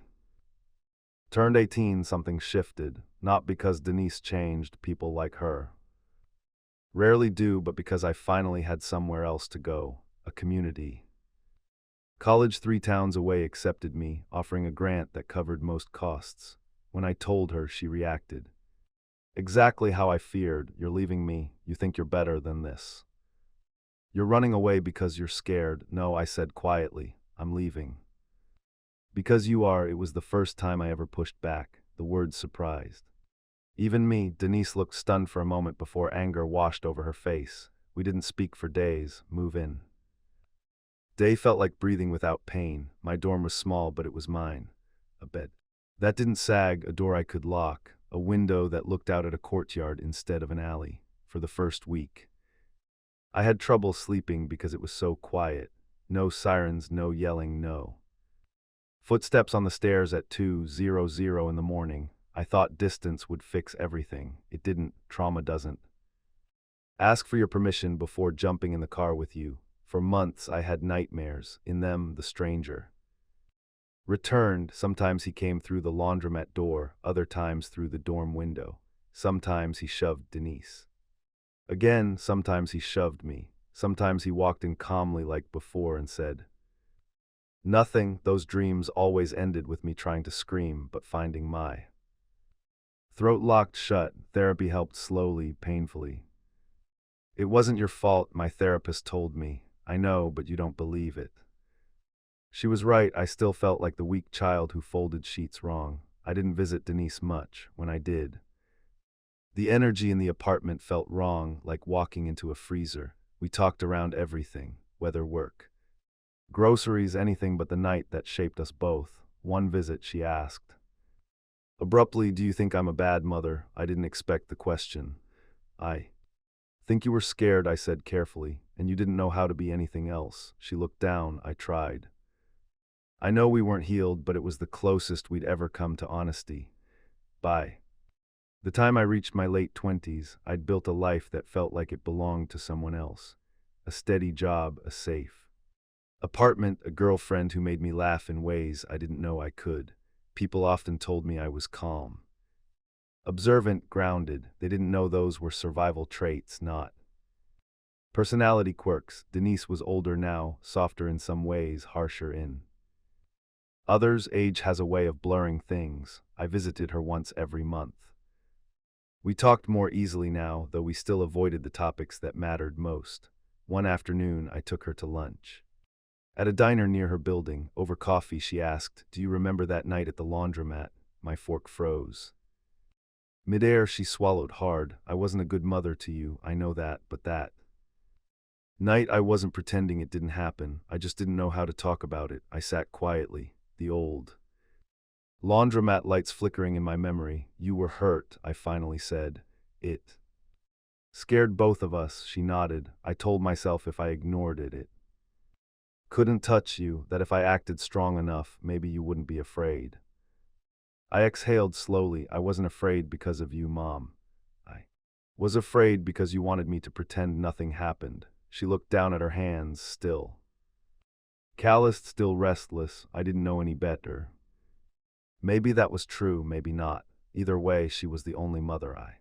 turned 18, something shifted. Not because Denise changed. People like her rarely do, but because I finally had somewhere else to go. A community. College 3 towns away accepted me, offering a grant that covered most costs. When I told her, she reacted exactly how I feared. You're leaving me. You think you're better than this. You're running away because you're scared. No, I said quietly. I'm leaving because you are. It was the first time I ever pushed back. The word surprised even me. Denise looked stunned for a moment before anger washed over her face. We didn't speak for days. Move in day felt like breathing without pain. My dorm was small, but it was mine. A bed that didn't sag, a door I could lock, a window that looked out at a courtyard instead of an alley. For the first week, I had trouble sleeping because it was so quiet. No sirens, no yelling, no footsteps on the stairs at 2:00 in the morning. I thought distance would fix everything. It didn't. Trauma doesn't ask for your permission before jumping in the car with you. For months I had nightmares. In them, the stranger returned. Sometimes he came through the laundromat door, other times through the dorm window. Sometimes he shoved Denise. Again, sometimes he shoved me. Sometimes he walked in calmly like before and said nothing. Those dreams always ended with me trying to scream, but finding my throat locked shut. Therapy helped slowly, painfully. It wasn't your fault, my therapist told me. I know, but you don't believe it. She was right. I still felt like the weak child who folded sheets wrong. I didn't visit Denise much. When I did, the energy in the apartment felt wrong, like walking into a freezer. We talked around everything, whether work, groceries, anything but the night that shaped us both. One visit, she asked abruptly, do you think I'm a bad mother? I didn't expect the question. I think you were scared, I said carefully, and you didn't know how to be anything else. She looked down. I tried. I know we weren't healed, but it was the closest we'd ever come to honesty. By the time I reached my late 20s, I'd built a life that felt like it belonged to someone else. a steady job, a safe apartment, a girlfriend who made me laugh in ways I didn't know I could. People often told me I was calm, observant, grounded. They didn't know those were survival traits, not personality quirks. Denise was older now, softer in some ways, harsher in others. Age has a way of blurring things. I visited her once every month. We talked more easily now, though we still avoided the topics that mattered most. One afternoon, I took her to lunch. At a diner near her building, over coffee, she asked, "Do you remember that night at the laundromat?" My fork froze. Midair, she swallowed hard. "I wasn't a good mother to you, I know that, but that night I wasn't pretending it didn't happen. I just didn't know how to talk about it." I sat quietly, the old laundromat lights flickering in my memory. "You were hurt," I finally said. "It scared both of us." She nodded. "I told myself if I ignored it, it couldn't touch you, that if I acted strong enough, maybe you wouldn't be afraid." I exhaled slowly. "I wasn't afraid because of you, Mom. I was afraid because you wanted me to pretend nothing happened." She looked down at her hands, still calloused, still restless. I didn't know any better. Maybe that was true, maybe not. Either way, she was the only mother I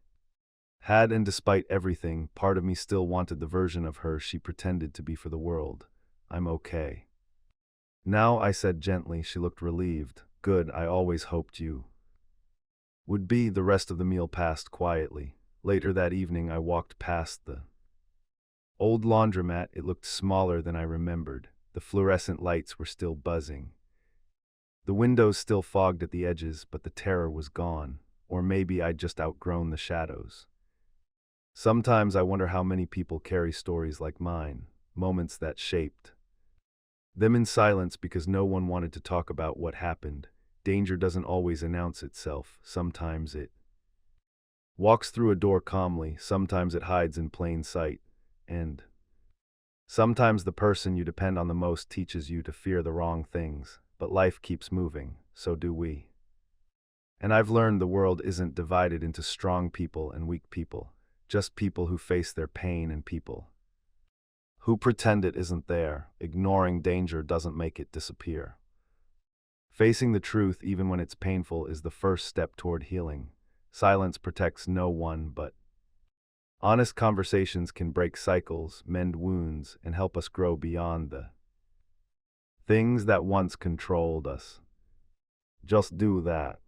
had, and despite everything, part of me still wanted the version of her she pretended to be for the world. "I'm okay now," I said gently. She looked relieved. "Good, I always hoped you would be." The rest of the meal passed quietly. Later that evening, I walked past the old laundromat. It looked smaller than I remembered. The fluorescent lights were still buzzing. The windows still fogged at the edges, but the terror was gone. Or maybe I'd just outgrown the shadows. Sometimes I wonder how many people carry stories like mine, moments that shaped them in silence because no one wanted to talk about what happened. Danger doesn't always announce itself. Sometimes it walks through a door calmly, sometimes it hides in plain sight, and sometimes the person you depend on the most teaches you to fear the wrong things. But life keeps moving, so do we. And I've learned the world isn't divided into strong people and weak people, just people who face their pain and people who pretend it isn't there. Ignoring danger doesn't make it disappear. Facing the truth, even when it's painful, is the first step toward healing. Silence protects no one, but honest conversations can break cycles, mend wounds, and help us grow beyond the things that once controlled us. Just do that.